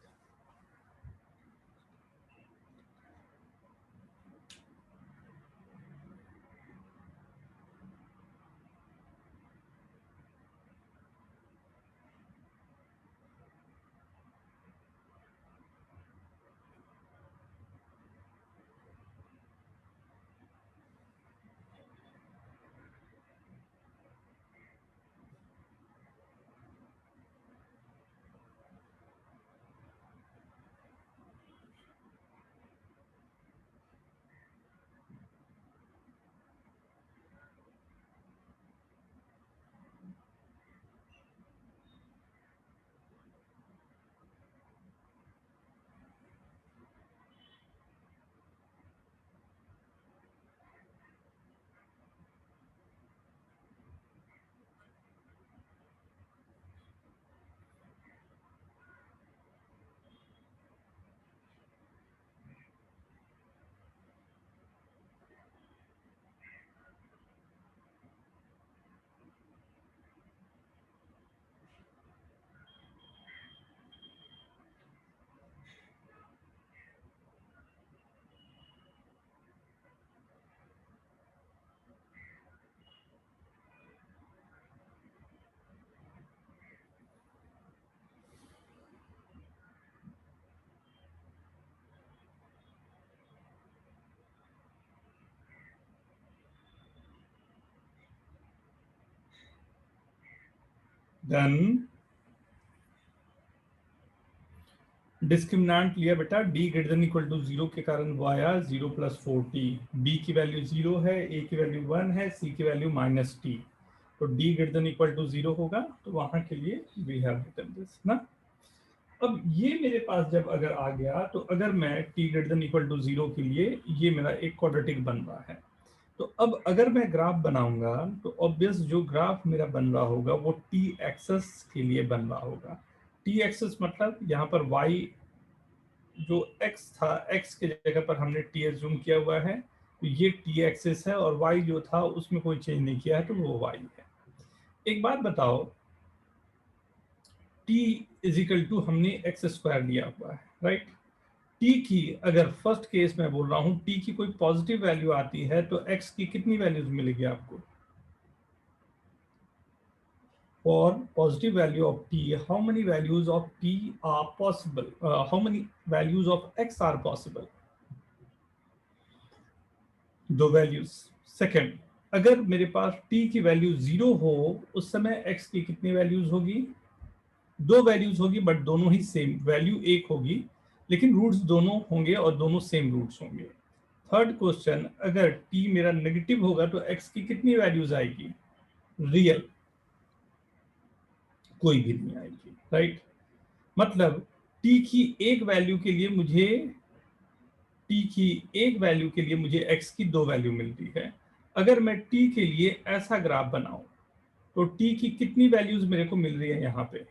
Speaker 1: देन डिस्क्रिमिनेंट लिया बेटा, d greater than equal to 0 के कारण वो आया 0 प्लस 4t। बी की वैल्यू 0 है, ए की वैल्यू 1 है, सी की वैल्यू माइनस टी। तो D greater than equal to 0 होगा, तो वहां के लिए वी हैव रिटन दिस ना। अब ये मेरे पास जब अगर आ गया, तो अगर मैं t greater than equal to 0 के लिए, ये मेरा एक क्वाड्रेटिक बन रहा है। तो अब अगर मैं ग्राफ बनाऊंगा, तो ऑब्वियस जो ग्राफ मेरा बन रहा होगा वो टी एक्सेस के लिए बन रहा होगा। टी एक्सेस मतलब यहाँ पर y जो x था, x के जगह पर हमने t एज्यूम किया हुआ है, तो ये t एक्सेस है, और y जो था उसमें कोई चेंज नहीं किया है, तो वो y है। एक बात बताओ, t इज इक्वल टू हमने एक्स स्क्वायर लिया हुआ है राइट। t की अगर फर्स्ट केस में बोल रहा हूँ, t की कोई पॉजिटिव वैल्यू आती है तो x की कितनी वैल्यूज मिलेगी आपको? For positive value of t, how many values of t are possible? How many values of x are possible? दो वैल्यूज। सेकंड, अगर मेरे पास t की वैल्यू 0 हो, उस समय x की कितनी वैल्यूज होगी? दो वैल्यूज होगी, बट दोनों ही सेम, वैल्यू एक होगी लेकिन रूट्स दोनों होंगे और दोनों सेम रूट्स होंगे। थर्ड क्वेश्चन, अगर t मेरा नेगेटिव होगा तो x की कितनी वैल्यूज आएगी? रियल कोई भी नहीं आएगी राइट। मतलब t की एक वैल्यू के लिए मुझे x की दो वैल्यू मिलती है। अगर मैं t के लिए ऐसा ग्राफ बनाऊं, तो t की कितनी वैल्यूज मेरे को मिल रही है यहाँ पे?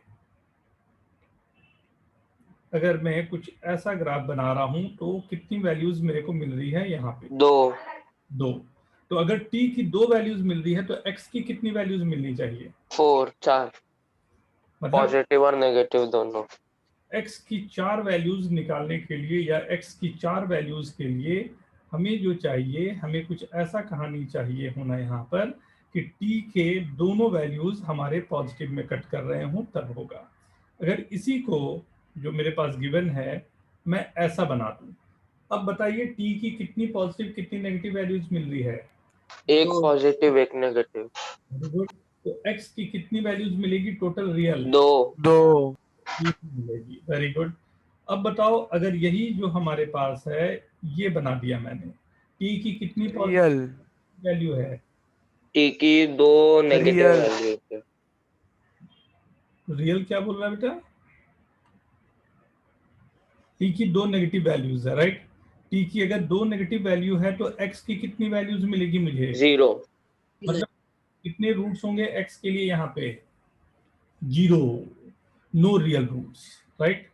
Speaker 1: अगर मैं कुछ ऐसा ग्राफ बना रहा हूं, तो कितनी वैल्यूज मेरे को मिल रही है यहाँ पे? दो। तो अगर t की दो वैल्यूज मिल रही है, तो x की कितनी वैल्यूज मिलनी चाहिए?
Speaker 5: 4
Speaker 1: मतलब
Speaker 5: पॉजिटिव और नेगेटिव दोनों।
Speaker 1: x की 4 वैल्यूज निकालने के लिए, या x की 4 वैल्यूज के लिए हमें जो चाहिए, हमें कुछ ऐसा कहानी चाहिए होना यहाँ पर कि t के दोनों वैल्यूज हमारे पॉजिटिव में कट कर रहे हों, तब होगा। अगर इसी को जो मेरे पास गिवन है मैं ऐसा बना दूं, अब बताइए t की कितनी पॉजिटिव कितनी नेगेटिव वैल्यूज मिल रही है?
Speaker 5: एक
Speaker 2: दो।
Speaker 5: पॉजिटिव एक नेगेटिव।
Speaker 1: Very good. तो x की कितनी वैल्यूज मिलेगी टोटल रियल?
Speaker 5: 2
Speaker 1: मिलेगी। Very good. अब बताओ, अगर यही जो हमारे पास है, ये बना दिया मैंने, t की कितनी
Speaker 3: रियल
Speaker 1: वैल्यू है?
Speaker 5: टी की दो नेगेटिव
Speaker 3: Real.
Speaker 5: वैल्यूज है।
Speaker 1: रियल क्या बोल रहा है बेटा? टी की दो नेगेटिव वैल्यूज है, राइट? टी की अगर दो नेगेटिव वैल्यू है तो एक्स की कितनी वैल्यूज मिलेगी मुझे?
Speaker 5: 0।
Speaker 1: मतलब कितने रूट्स होंगे एक्स के लिए यहाँ पे? 0, नो रियल रूट्स, राइट?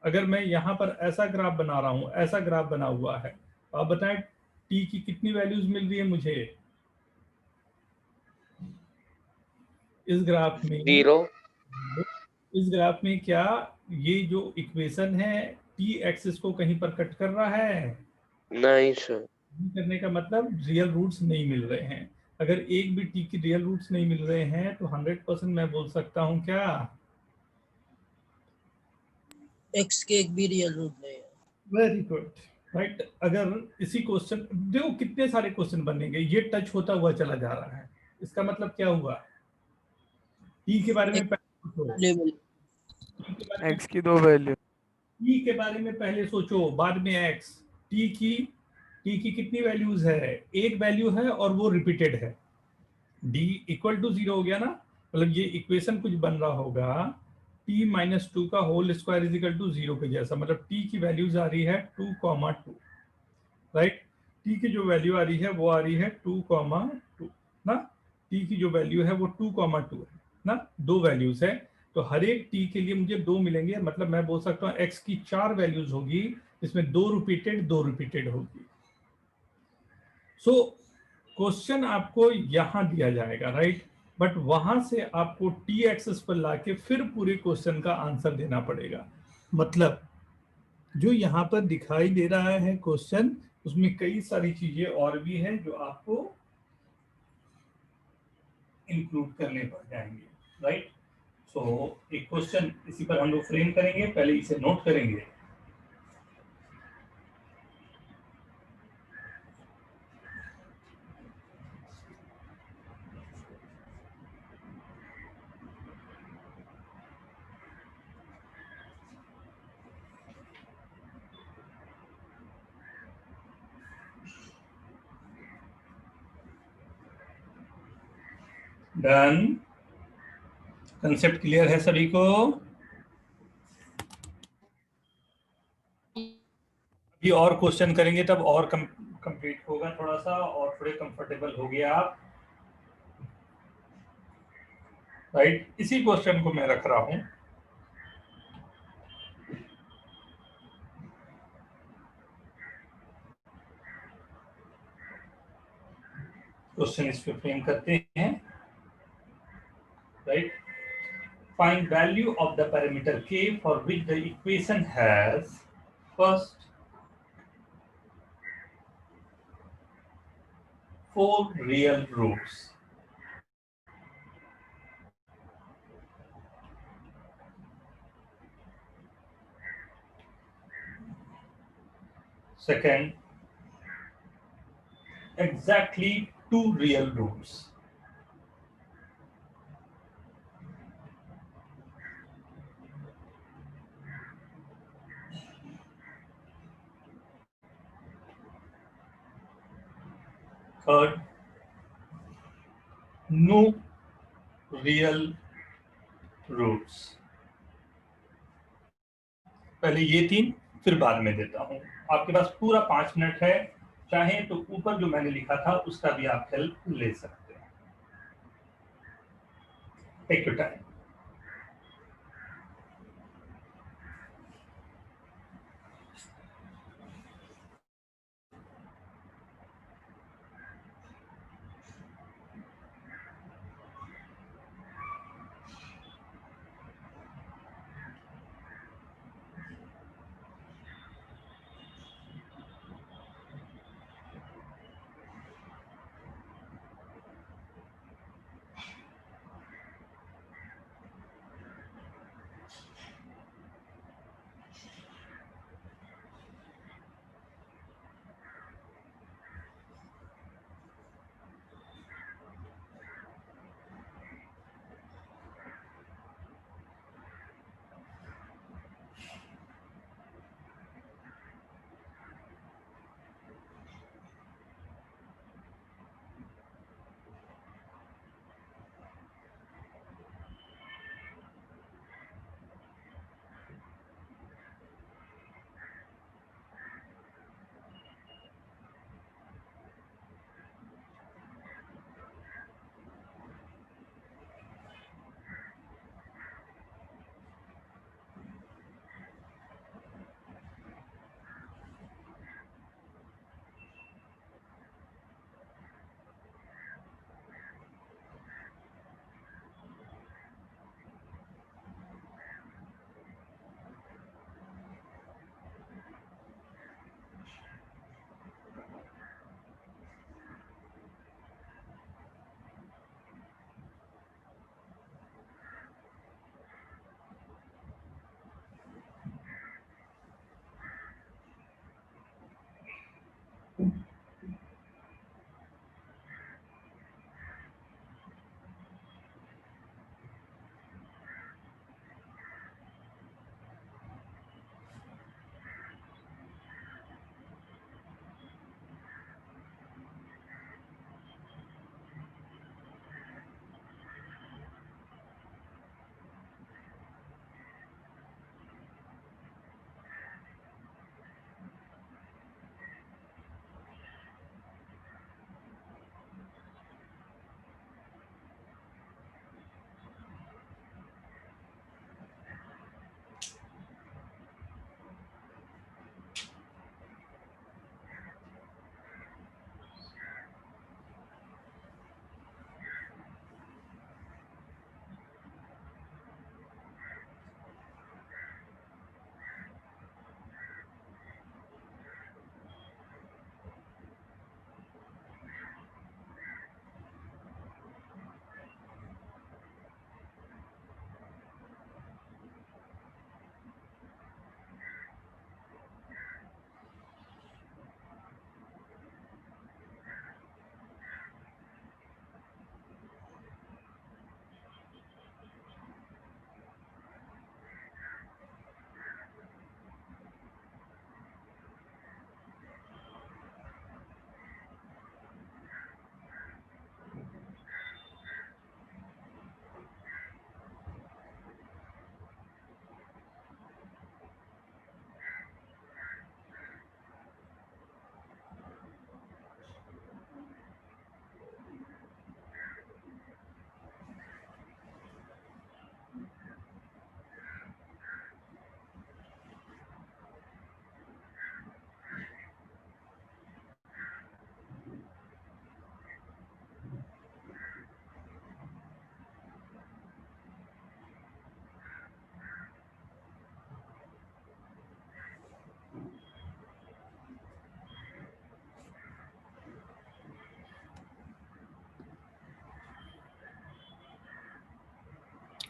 Speaker 1: अगर मैं यहाँ पर ऐसा ग्राफ बना रहा हूँ, ऐसा ग्राफ बना हुआ है, तो आप बताएं टी की कितनी वैल्यूज मिल रही है मुझे इस ग्राफ में?
Speaker 5: 0।
Speaker 1: इस ग्राफ में क्या ये जो इक्वेशन है टी एक्सिस को कहीं पर कट कर रहा है?
Speaker 5: नहीं सर।
Speaker 1: करने का मतलब रियल रूट्स नहीं मिल रहे हैं। अगर एक भी टी की रियल रूट्स नहीं मिल रहे हैं तो 100% मैं बोल सकता हूँ क्या?
Speaker 2: एक्स के एक भी रियल रूट नहीं है।
Speaker 1: Very good, right? अगर इसी क्वेश्चन देखो कितने सारे क्वेश्चन बनेंगे, ये टच होता हुआ चला जा रहा है, इसका मतलब क्या हुआ? टी के बारे में पहले सोचो,
Speaker 2: लेवल
Speaker 1: टी के बारे में,
Speaker 3: X की दो वैल्यू.
Speaker 1: टी के बारे में पहले सोचो, बाद में एक्स। टी की कितनी वैल्यूज है? एक वैल्यू है और वो रिपीटेड है। डी इक्वल टू 0 हो गया ना, मतलब ये इक्वेशन कुछ बन रहा होगा t-2 का whole square is equal to 0 के जैसा। मतलब टी की वैल्यूज आ रही है 2,2, राइट? टी की जो वैल्यू आ रही है वो आ रही है 2,2 ना। टी की जो वैल्यू है वो 2,2 है ना, दो वैल्यूज है। तो हर एक टी के लिए मुझे दो मिलेंगे, मतलब मैं बोल सकता हूँ एक्स की 4 वैल्यूज होगी, इसमें दो रिपीटेड होगी। सो क्वेश्चन आपको यहां दिया जाएगा, राइट? बट वहां से आपको टी एक्सेस पर लाके फिर पूरे क्वेश्चन का आंसर देना पड़ेगा। मतलब जो यहाँ पर दिखाई दे रहा है क्वेश्चन, उसमें कई सारी चीजें और भी हैं जो आपको इंक्लूड करने पड़ जाएंगे, राइट? सो एक क्वेश्चन इसी पर हम लोग फ्रेम करेंगे, पहले इसे नोट करेंगे। डन? कंसेप्ट क्लियर है सभी को? अभी और क्वेश्चन करेंगे तब और कंप्लीट होगा थोड़ा सा, और थोड़े कंफर्टेबल हो गए आप, राइट? इसी क्वेश्चन को मैं रख रहा हूं। क्वेश्चन इस पे फ्रेम करते हैं, right? Find value of the parameter k for which the equation has first 4 real roots. Second, exactly 2 real roots. Third, no real roots. पहले ये 3, फिर बाद में देता हूं। आपके पास पूरा 5 मिनट है, चाहे तो ऊपर जो मैंने लिखा था उसका भी आप हेल्प ले सकते हैं। Take your time.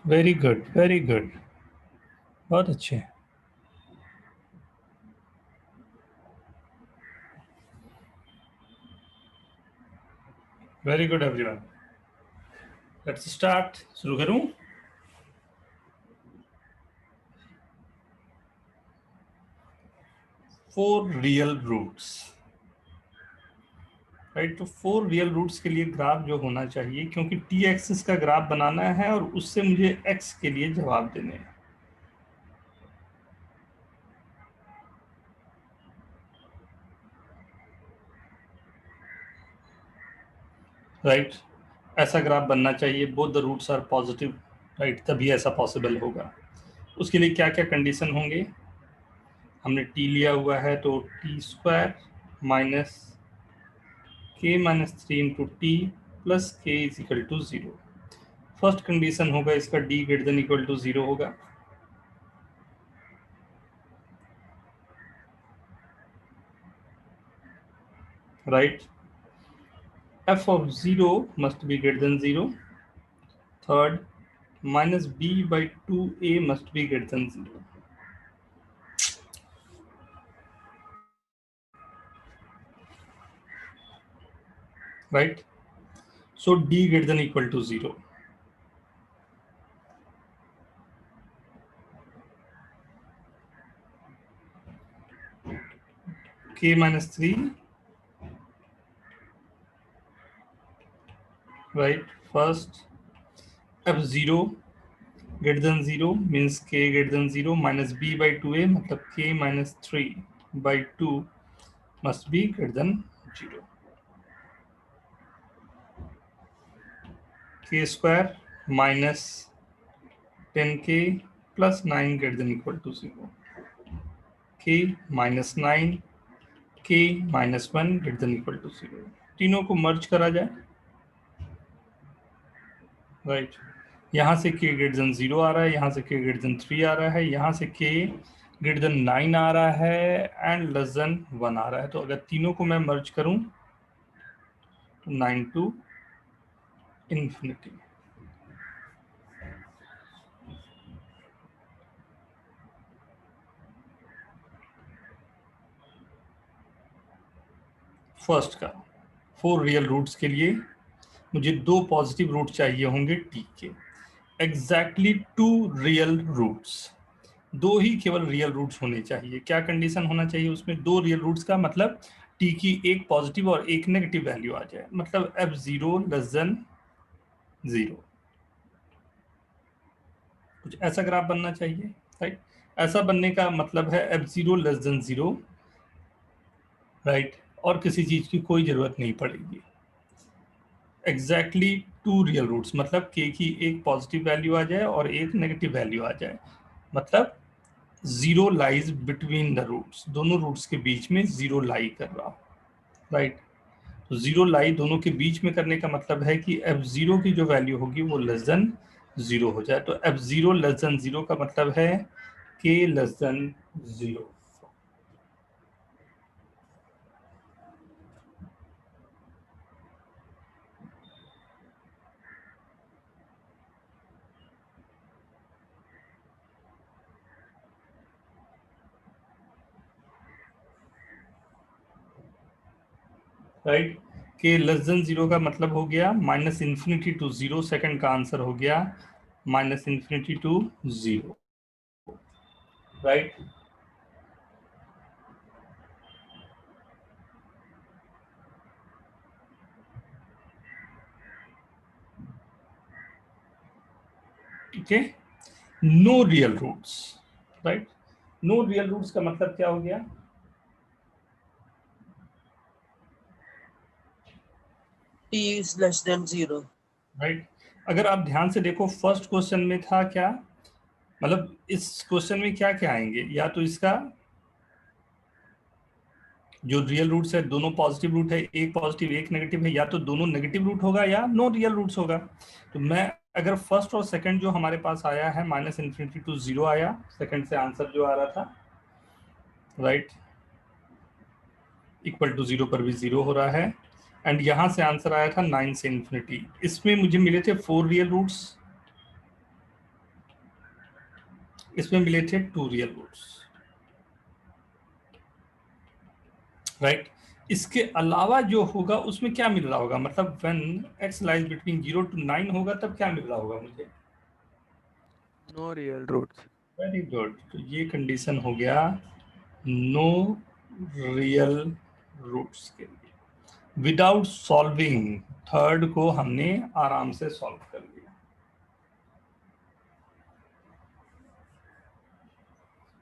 Speaker 1: Very good, very good, बहुत अच्छे। Very good everyone, let's start. शुरू करूं? Four real roots, right. तो फोर रियल रूट्स के लिए ग्राफ जो होना चाहिए, क्योंकि टी एक्सिस का ग्राफ बनाना है और उससे मुझे एक्स के लिए जवाब देने हैं। राइट, ऐसा ग्राफ बनना चाहिए, both the roots are positive, right, तभी ऐसा पॉसिबल होगा। उसके लिए क्या क्या कंडीशन होंगे? हमने टी लिया हुआ है तो t square minus k minus 3 into t plus k is equal to 0। First condition होगा इसका d greater than equal to 0 होगा, right. f of 0 must be greater than 0. Third, minus b by 2a must be greater than 0. Right? So d greater than equal to 0. K minus 3. Right? First, f0 greater than 0 means k greater than 0 minus b by 2a मतलब k minus 3 by 2 must be greater than 0. K square minus 10k plus 9 greater than equal to 0. K minus 9 k minus 1 greater than equal to 0. तीनों को मर्ज करा जाए, राइट। यहाँ से k ग्रेटर देन 0 आ रहा है, यहाँ से k ग्रेटर देन 3 आ रहा है, यहाँ से k ग्रेटर देन 9 आ रहा है एंड लेस देन 1 आ रहा है। तो अगर तीनों को मैं मर्ज करूं तो 9 टू इन्फिनिटी। फर्स्ट का फोर रियल रूट्स के लिए मुझे दो पॉजिटिव रूट चाहिए होंगे टी के, एग्जैक्टली टू रियल रूट्स, दो ही केवल रियल रूट्स होने चाहिए। क्या कंडीशन होना चाहिए उसमें? दो रियल रूट्स का मतलब टी की एक पॉजिटिव और एक नेगेटिव वैल्यू आ जाए, मतलब f0 लेस देन 0। कुछ ऐसा ग्राफ बनना चाहिए, राइट। ऐसा बनने का मतलब है f0 लेस देन 0, राइट, और किसी चीज की कोई जरूरत नहीं पड़ेगी। एग्जैक्टली टू रियल रूट्स मतलब k की एक पॉजिटिव वैल्यू आ जाए और एक नेगेटिव वैल्यू आ जाए, मतलब zero lies between the roots, दोनों रूट्स के बीच में जीरो लाई कर रहा हो, राइट। तो जीरो लाई दोनों के बीच में करने का मतलब है कि f0 की जो वैल्यू होगी वो लेस देन 0 हो जाए। तो f0 लेस देन 0 का मतलब है k less than 0, right. K less than 0 का मतलब हो गया माइनस इन्फिनिटी टू 0, सेकंड का आंसर हो गया माइनस इन्फिनिटी टू 0, राइट। ठीक है, no real roots, right. No real roots का मतलब क्या हो गया?
Speaker 2: t is less than 0.
Speaker 1: Right. अगर आप ध्यान से देखो फर्स्ट क्वेश्चन में था क्या, मतलब इस क्वेश्चन में क्या क्या आएंगे? या तो इसका जो रियल रूट्स है दोनों पॉजिटिव रूट है, एक पॉजिटिव एक नेगेटिव है, या तो दोनों नेगेटिव रूट होगा या नो रियल रूट्स होगा। तो मैं अगर फर्स्ट और सेकंड जो हमारे पास आया है माइनस इन्फिनिटी टू 0 आया, सेकंड से आंसर जो आ रहा था, राइट, इक्वल टू 0 पर भी 0 हो रहा है, एंड यहां से आंसर आया था 9 से इन्फिनिटी। इसमें मुझे मिले थे 4 रियल रूट्स, इसमें मिले थे 2 रियल रूट्स, राइट। इसके अलावा जो होगा उसमें क्या मिल रहा होगा, मतलब when x lies between 0 to 9 होगा तब क्या मिल रहा होगा मुझे?
Speaker 3: No real roots.
Speaker 1: Very good, तो ये कंडीशन हो गया नो रियल रूट्स के लिए। विदाउट सॉल्विंग, थर्ड को हमने आराम से सॉल्व कर लिया।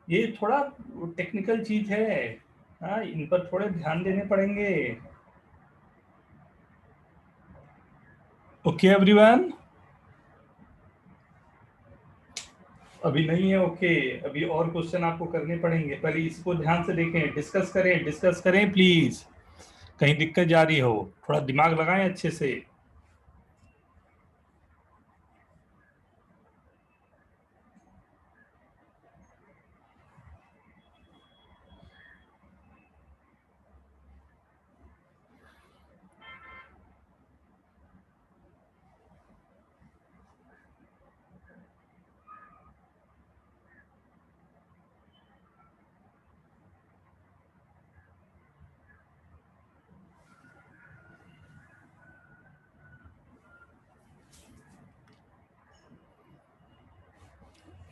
Speaker 1: ये थोड़ा टेक्निकल चीज है, हाँ, इन पर थोड़े ध्यान देने पड़ेंगे। ओके एवरीवन, अभी नहीं है ओके, अभी और क्वेश्चन आपको करने पड़ेंगे। पहले इसको ध्यान से देखें, डिस्कस करें प्लीज, कहीं दिक्कत जा रही हो थोड़ा दिमाग लगाएं अच्छे से।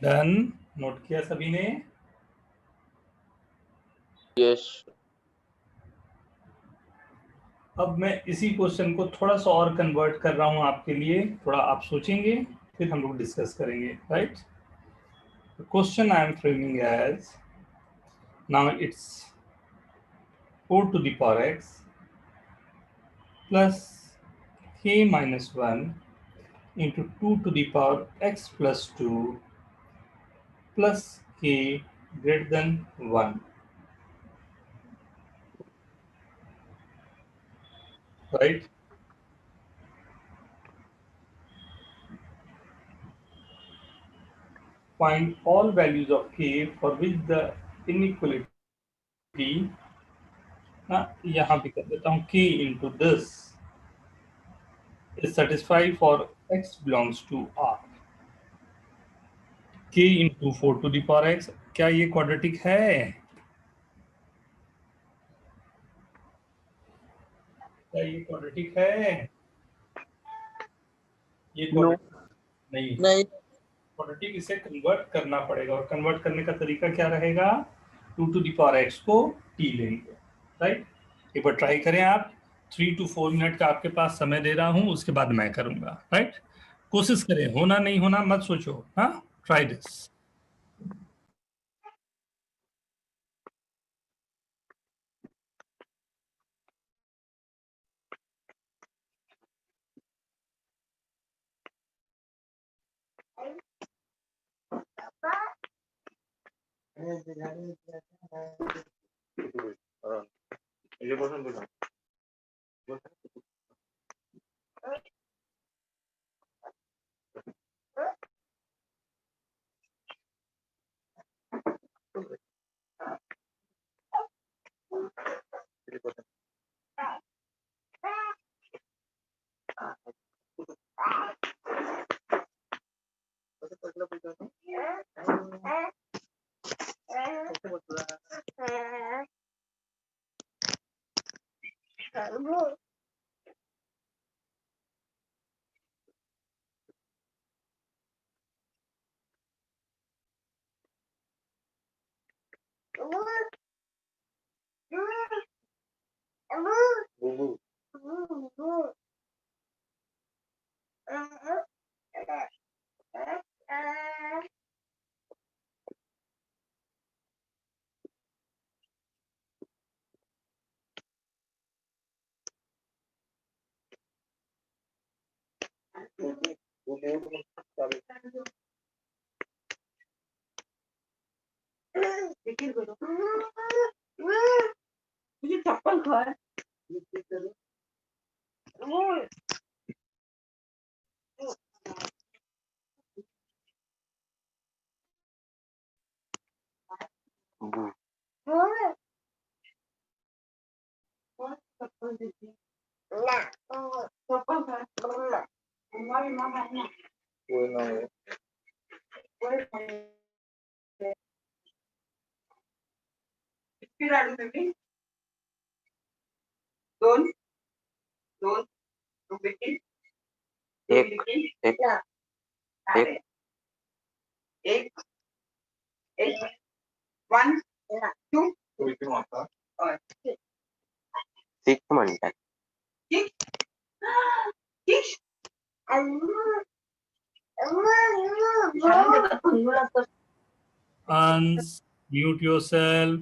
Speaker 1: डन, नोट किया सभी ने?
Speaker 5: यस।
Speaker 1: अब मैं इसी क्वेश्चन को थोड़ा सा और कन्वर्ट कर रहा हूं आपके लिए, थोड़ा आप सोचेंगे फिर हम लोग डिस्कस करेंगे, right. Question I am framing as, now it's 4 to the power x plus k minus 1 into 2 to the power x plus 2 plus k greater than 1, right? Find all values of k for which the inequality, यहाँ भी कर देता हूँ, k into this is satisfied for x belongs to R. k into 4 to the power x, क्या ये क्वाड्रेटिक है? क्या ये क्वाड्रेटिक है? ये क्वाड्रेटिक नहीं,
Speaker 2: नहीं,
Speaker 1: क्वाड्रेटिक इसे कन्वर्ट करना पड़ेगा, और कन्वर्ट करने का तरीका क्या रहेगा? 2 to the power x को t लेंगे, राइट। एक बार ट्राई करें आप, 3 to 4 मिनट का आपके पास समय दे रहा हूं, उसके बाद मैं करूंगा, राइट। कोशिश करें, होना नहीं होना मत सोचो, हाँ, ट्राई दिस।
Speaker 6: चप्पल खाए चप्पल दीजिए चप्पल खाए हमारी माँ है ना कोई 15 दोन दोन टू बिगिन
Speaker 5: एक एक
Speaker 6: एक एक एक 1 2
Speaker 5: सिक्स म्हणतात.
Speaker 1: Unmute yourself.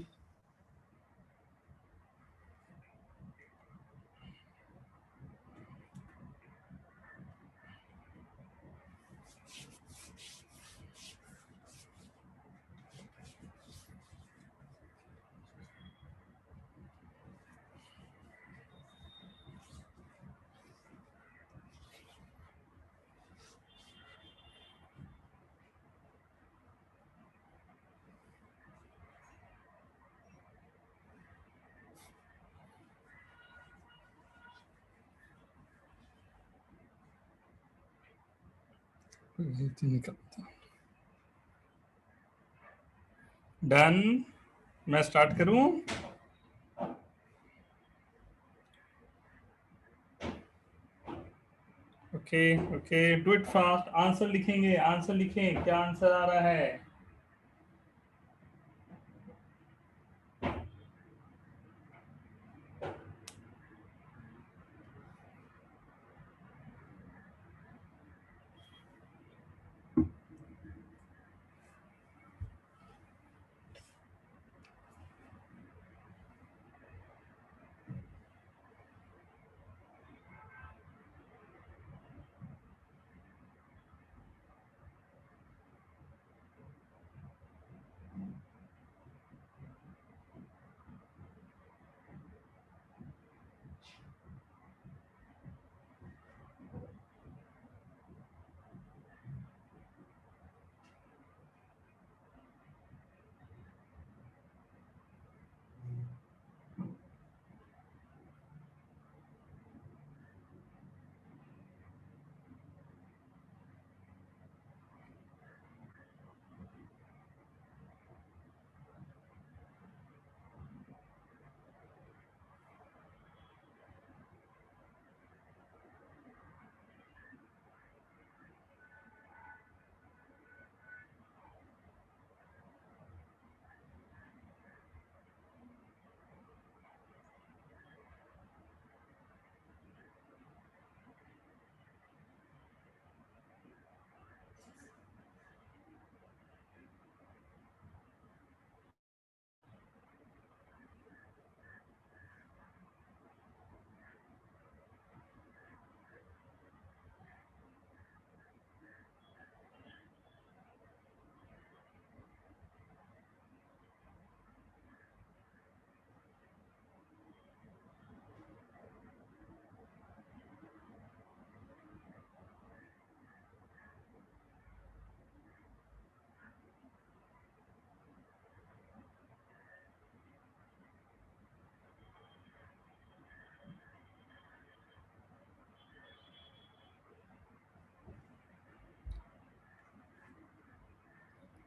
Speaker 1: डन. मैं स्टार्ट करूं? Okay okay, do it fast. Answer लिखेंगे, आंसर लिखें, क्या आंसर आ रहा है?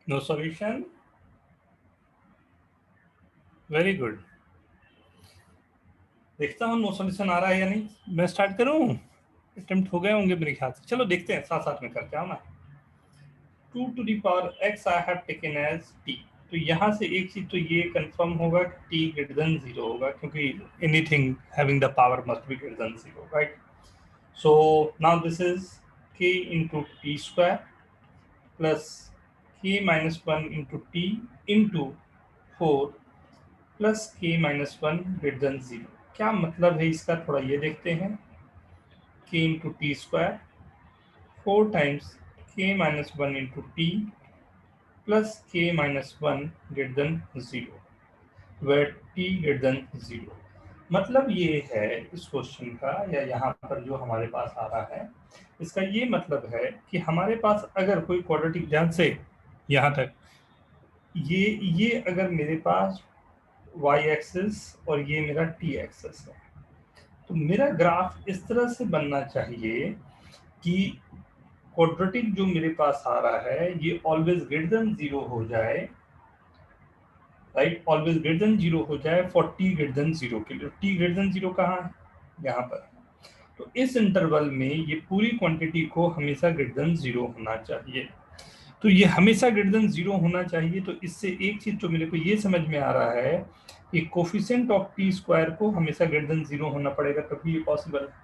Speaker 1: No solution. Very good. देखता हूँ नो सॉल्यूशन आ रहा है या नहीं. मैं स्टार्ट करूँ? अटेम्प्ट हो गए होंगे मेरे ख्याल से. चलो देखते हैं, साथ साथ में करते हैं ना. 2 to the power x I have taken as t. तो यहाँ से एक चीज तो ये कंफर्म होगा कि t greater than 0 होगा, क्योंकि anything having the power must be greater than 0, right? So now this is k into t square plus k minus 1 into t into 4 plus k minus 1 greater than 0. क्या मतलब है इसका, थोड़ा ये देखते हैं. k into t square 4 times k minus 1 into t plus k minus 1 greater than 0, where t greater than 0. मतलब ये है इस क्वेश्चन का, या यहाँ पर जो हमारे पास आ रहा है, इसका ये मतलब है कि हमारे पास अगर कोई क्वाड्रेटिक, ध्यान से यहाँ तक, ये अगर मेरे पास y एक्सिस और ये मेरा t एक्सिस है, तो मेरा ग्राफ इस तरह से बनना चाहिए कि क्वाड्रेटिक जो मेरे पास आ रहा है ये ऑलवेज ग्रेटर देन 0 हो जाए, राइट, ऑलवेज ग्रेटर देन 0 हो जाए फॉर t ग्रेटर देन 0 के लिए। t ग्रेटर देन 0 कहाँ है? यहाँ पर। तो इस इंटरवल में ये पूरी क्वांटिटी को हमेशा ग्रेटर देन 0 होना चाहिए। तो ये हमेशा ग्रेटर देन 0 होना चाहिए। तो इससे एक चीज जो मेरे को ये समझ में आ रहा है कि कोफिशिएंट ऑफ टी स्क्वायर को हमेशा ग्रेटर देन 0 होना पड़ेगा, तभी ये पॉसिबल है,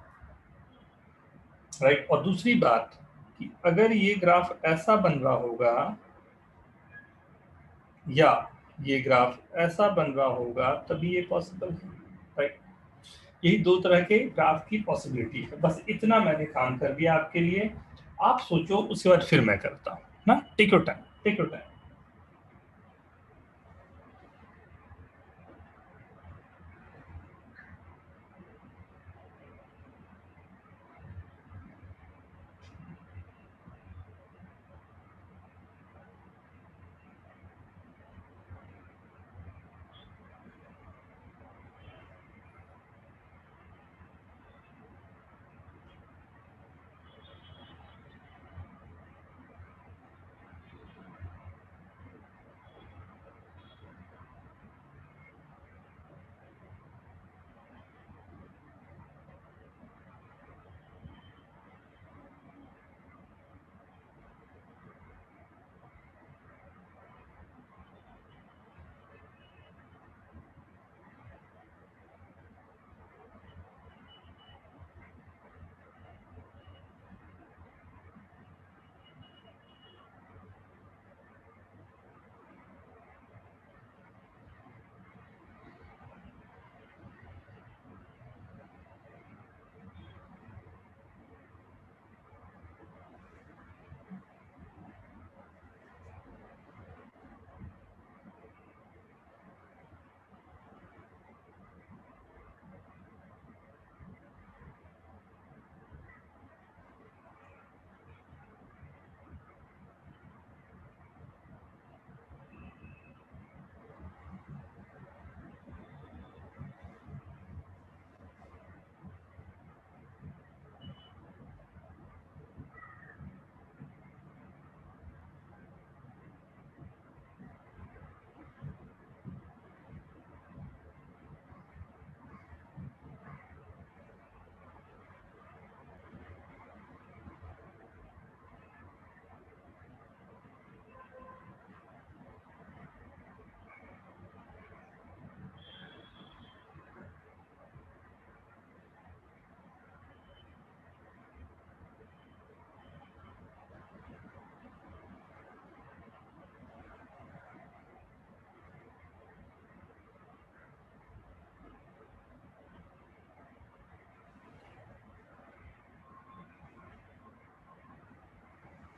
Speaker 1: राइट। और दूसरी बात कि अगर ये ग्राफ ऐसा बन रहा होगा या ये ग्राफ ऐसा बन रहा होगा तभी ये पॉसिबल है, राइट। यही दो तरह के ग्राफ की पॉसिबिलिटी है। बस इतना मैंने काम कर दिया आपके लिए। आप सोचो, उसके बाद फिर मैं करता हूँ ना। Take your time, take your time.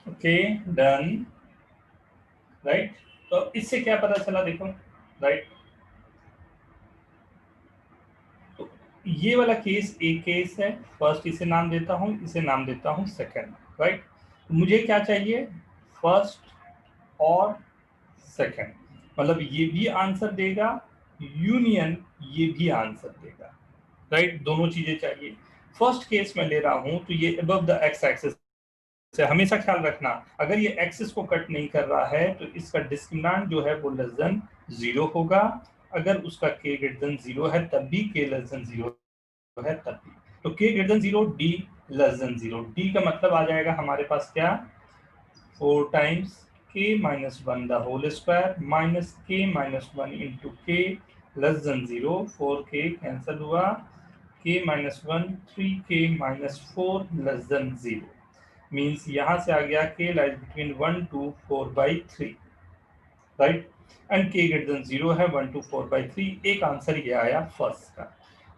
Speaker 1: Okay, done, right. तो इससे क्या पता चला, देखो, राइट। तो ये वाला केस एक केस है, फर्स्ट इसे नाम देता हूँ, इसे नाम देता हूँ सेकंड, राइट। मुझे क्या चाहिए? फर्स्ट और सेकंड, मतलब ये भी आंसर देगा, यूनियन ये भी आंसर देगा, राइट। दोनों चीजें चाहिए। फर्स्ट केस में ले रहा हूं तो ये अबव द एक्स एक्सिस से, हमेशा ख्याल रखना अगर ये एक्सिस को कट नहीं कर रहा है तो इसका डिस्क्रिमिनेंट जो है वो लेस देन 0 होगा। अगर उसका k ग्रेटर देन 0 है तब भी k लेस देन 0 है तब भी। तो k greater than 0, d less than 0। d का मतलब आ जाएगा हमारे पास क्या? 4 times k minus 1 the whole square minus k minus 1 into k less than 0। 4k cancel हुआ, k minus 1 3k minus 4 less than 0 means यहाँ से आ गया k lies between 1 to 4/3, right. And k greater than 0 है 1 to 4/3। एक आंसर ये आया फर्स्ट का।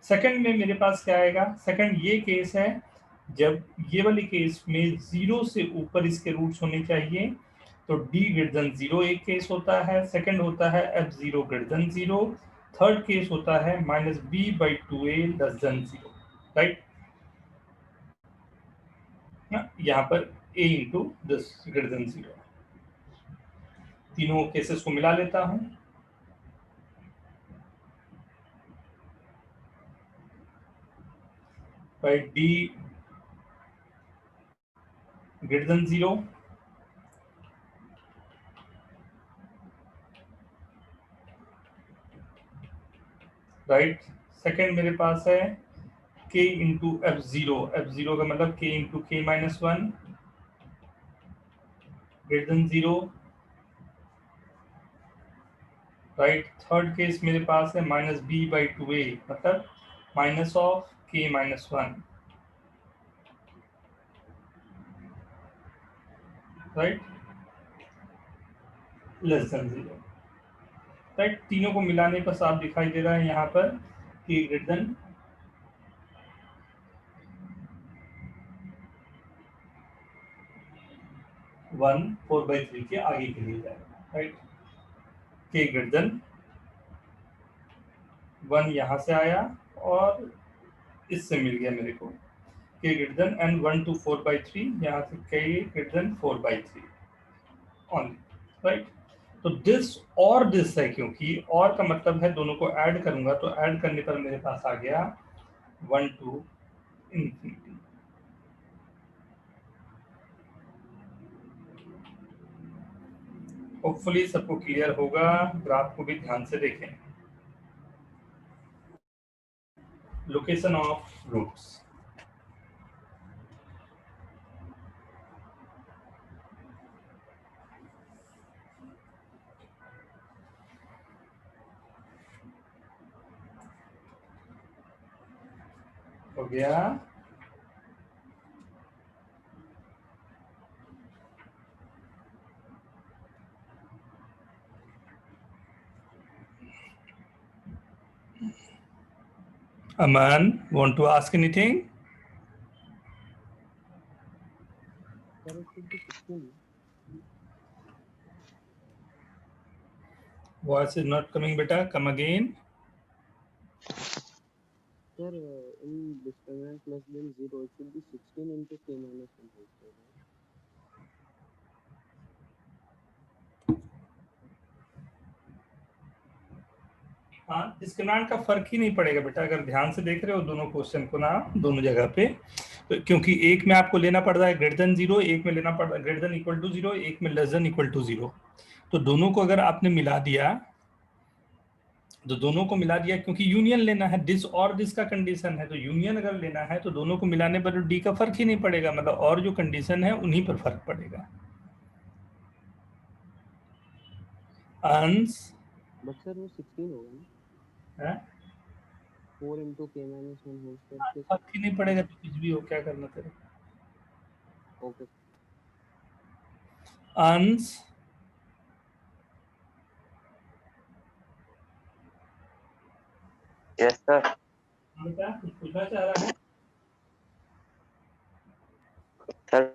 Speaker 1: सेकंड में मेरे पास क्या आएगा? सेकंड ये केस है जब ये वाले केस में 0 से ऊपर इसके रूट्स होने चाहिए, तो d ग्रेटर देन 0 एक केस होता है, सेकंड होता है f0 greater than 0, third case होता है -b/2a लेस देन 0, राइट। यहाँ पर a into this greater than 0। तीनों केसेस को मिला लेता हूं। By d greater than 0, right. Second मेरे पास है k इंटू f0, f0 का मतलब k into k minus 1 greater than 0, right. Third case मेरे पास है माइनस b बाई 2a, मतलब minus of k minus 1, right, less than 0, right. तीनों को मिलाने पर साफ दिखाई दे रहा है यहाँ पर k ग्रेटर देन 1 4/3 के आगे के लिए जाएगा, राइट। k ग्रेटर देन 1 यहाँ से आया और इससे मिल गया मेरे को k greater than and 1 to 4/3, यहाँ से k greater than 4/3 only, right. तो दिस और दिस है, क्योंकि और का मतलब है दोनों को ऐड करूंगा, तो ऐड करने पर मेरे पास आ गया 1 to infinity। होपफुली सबको क्लियर होगा, ग्राफ को भी ध्यान से देखें। लोकेशन ऑफ रूट्स, हो गया। Aman, want to ask anything?
Speaker 7: Sir, it should be 16.
Speaker 1: Voice is not coming, beta. Come again.
Speaker 7: Sir, in discriminant less than 0, it should be 16 into k minus 1 whole square. Right?
Speaker 1: हाँ, डिस्क्रिमिनेंट का फर्क ही नहीं पड़ेगा बेटा, अगर ध्यान से देख रहे हो दोनों क्वेश्चन को ना, दोनों जगह पे, तो क्योंकि एक में आपको लेना पड़ रहा है ग्रेटर देन 0, एक में लेना पड़ रहा है ग्रेटर देन इक्वल टू 0, एक में लेस देन इक्वल टू 0। तो दोनों को अगर आपने मिला दिया, तो दोनों को मिला दिया, क्योंकि यूनियन लेना है, दिस और दिस का कंडीशन है, तो यूनियन अगर लेना है तो दोनों को मिलाने पर डी का फर्क ही नहीं पड़ेगा, मतलब और जो कंडीशन है उन्हीं पर फर्क पड़ेगा। अंश
Speaker 7: But sir, वो 16 होगा ना?
Speaker 1: है,
Speaker 7: 4 into k minus 1 whole square.
Speaker 1: फर्क ही नहीं पड़ेगा, तो कुछ भी हो, क्या करना तेरे।
Speaker 7: Okay.
Speaker 1: अंश
Speaker 5: यस सर।
Speaker 1: बेटा कुछ पूछना चाह रहा है?
Speaker 5: सर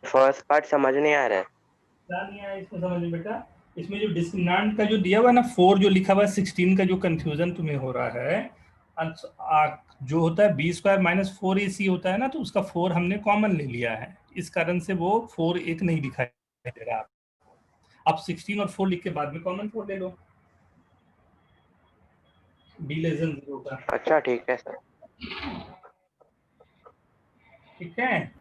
Speaker 5: फर्स्ट पार्ट समझ नहीं आ रहा है।
Speaker 1: क्या नहीं आया इसमें समझ में बेटा? इसमें जो डिस्क्रिमिनेंट का जो दिया हुआ है ना 4 जो लिखा हुआ है 16 का जो कंफ्यूजन तुम्हें हो रहा है, जो होता है b स्क्वायर माइनस 4ac होता है ना, तो उसका 4 हमने कॉमन ले लिया है, इस कारण से वो 4 एक नहीं दिखाई दे रहा। आप 16 और 4 लिख के बाद में कॉमन 4 ले लो, b लेस देन 0 का।
Speaker 5: अच्छा ठीक है सर।
Speaker 1: ठीक है,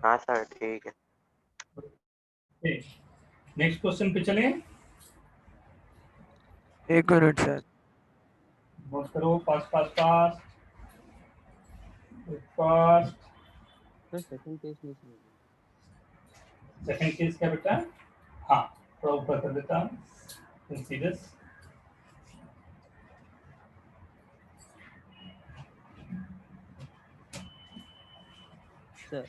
Speaker 5: हाँ सर ठीक है।
Speaker 1: नेक्स्ट क्वेश्चन पे चलें।
Speaker 3: 1 मिनट सर।
Speaker 1: नोट करो, fast fast.
Speaker 7: Sir, second case नहीं समझ।
Speaker 1: सेकंड केस क्या बेटा? हाँ, थोड़ा ऊपर कर देता हूँ, सीरियस।
Speaker 7: Sir,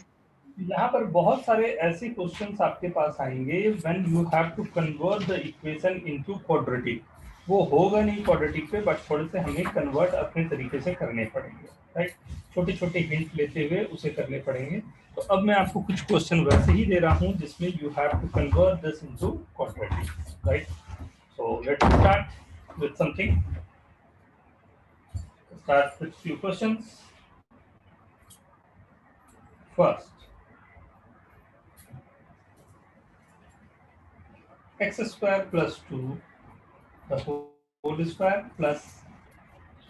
Speaker 1: यहाँ पर बहुत सारे ऐसे क्वेश्चंस आपके पास आएंगे when you have to convert the equation into quadratic. वो होगा नहीं क्वाड्रेटिक पे, बट थोड़े से हमें कन्वर्ट अपने तरीके से करने पड़ेंगे, राइट। छोटे छोटे हिंट लेते हुए उसे करने पड़ेंगे। तो अब मैं आपको कुछ क्वेश्चन वैसे ही दे रहा हूँ जिसमें you have to convert this into quadratic, right. So let's start with something. Start with few questions. First, x square plus 2 the whole square plus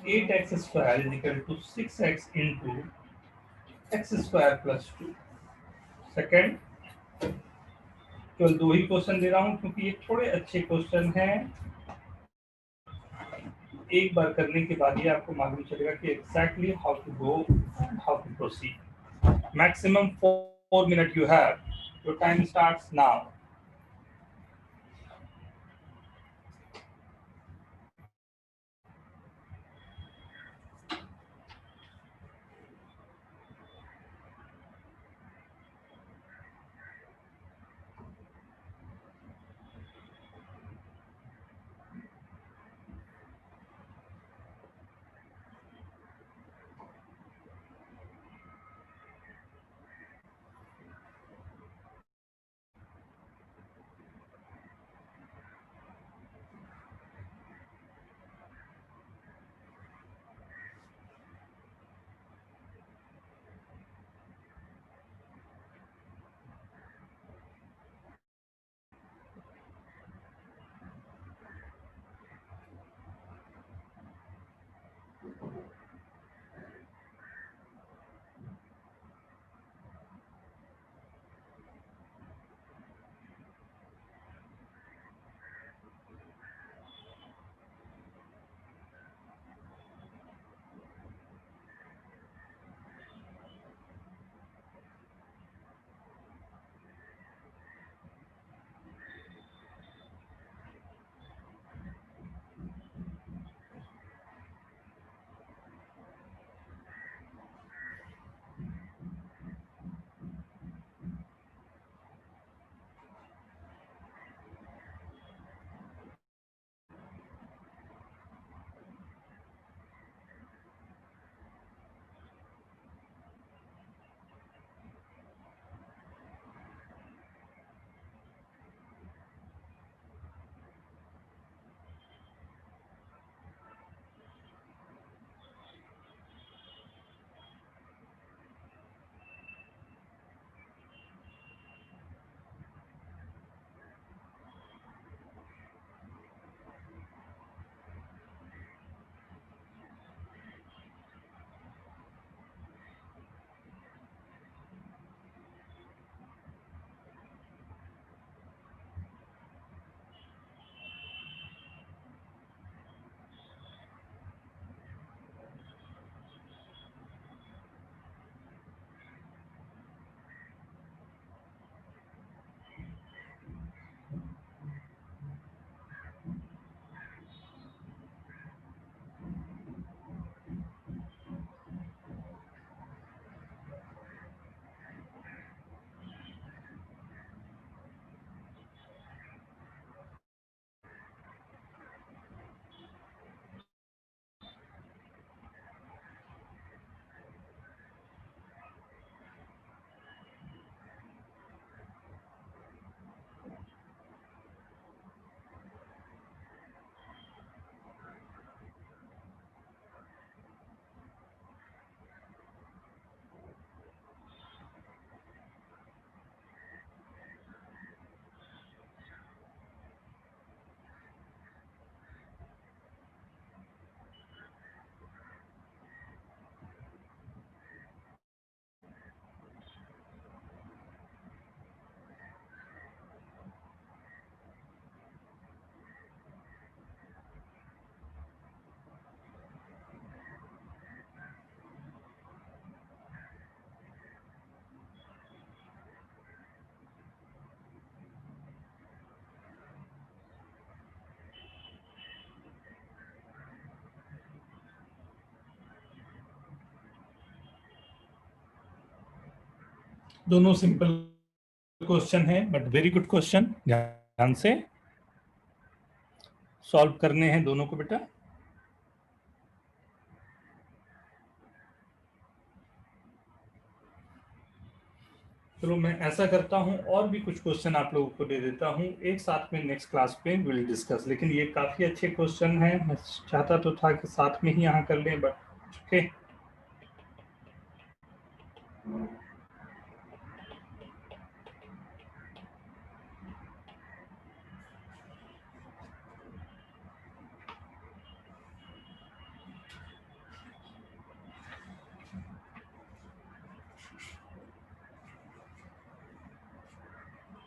Speaker 1: 8x square is equal to 6x into x square plus 2। Second, केवल 2 ही क्वेश्चन दे रहा हूं क्योंकि ये थोड़े अच्छे क्वेश्चन हैं, एक बार करने के बाद ही आपको मालूम चलेगा कि exactly how to go and how to proceed. Maximum 4 minutes you have. Your time starts now. दोनों सिंपल क्वेश्चन है बट वेरी गुड क्वेश्चन। ध्यान से सॉल्व करने हैं दोनों को बेटा। चलो मैं ऐसा करता हूं और भी कुछ क्वेश्चन आप लोगों को दे देता हूं, एक साथ में नेक्स्ट क्लास पे विल डिस्कस। लेकिन ये काफी अच्छे क्वेश्चन हैं, मैं चाहता तो था कि साथ में ही यहाँ कर लें but okay.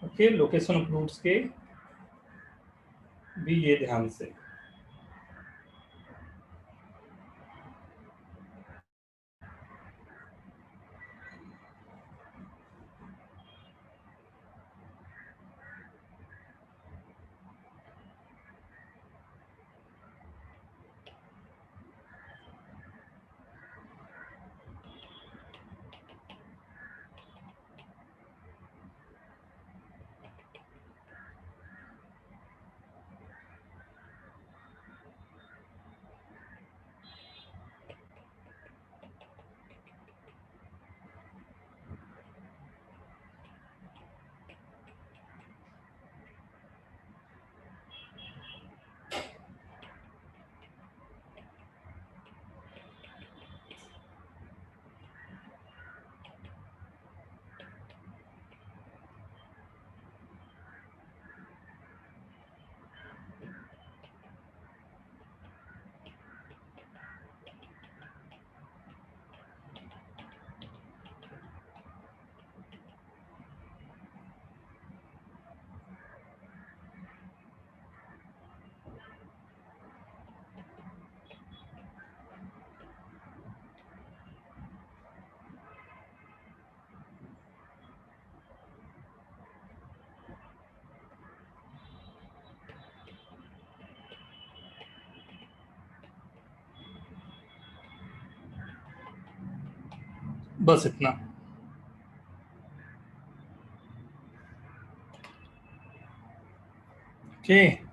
Speaker 1: Okay, location of roots के भी ये ध्यान से। बस इतना। ओके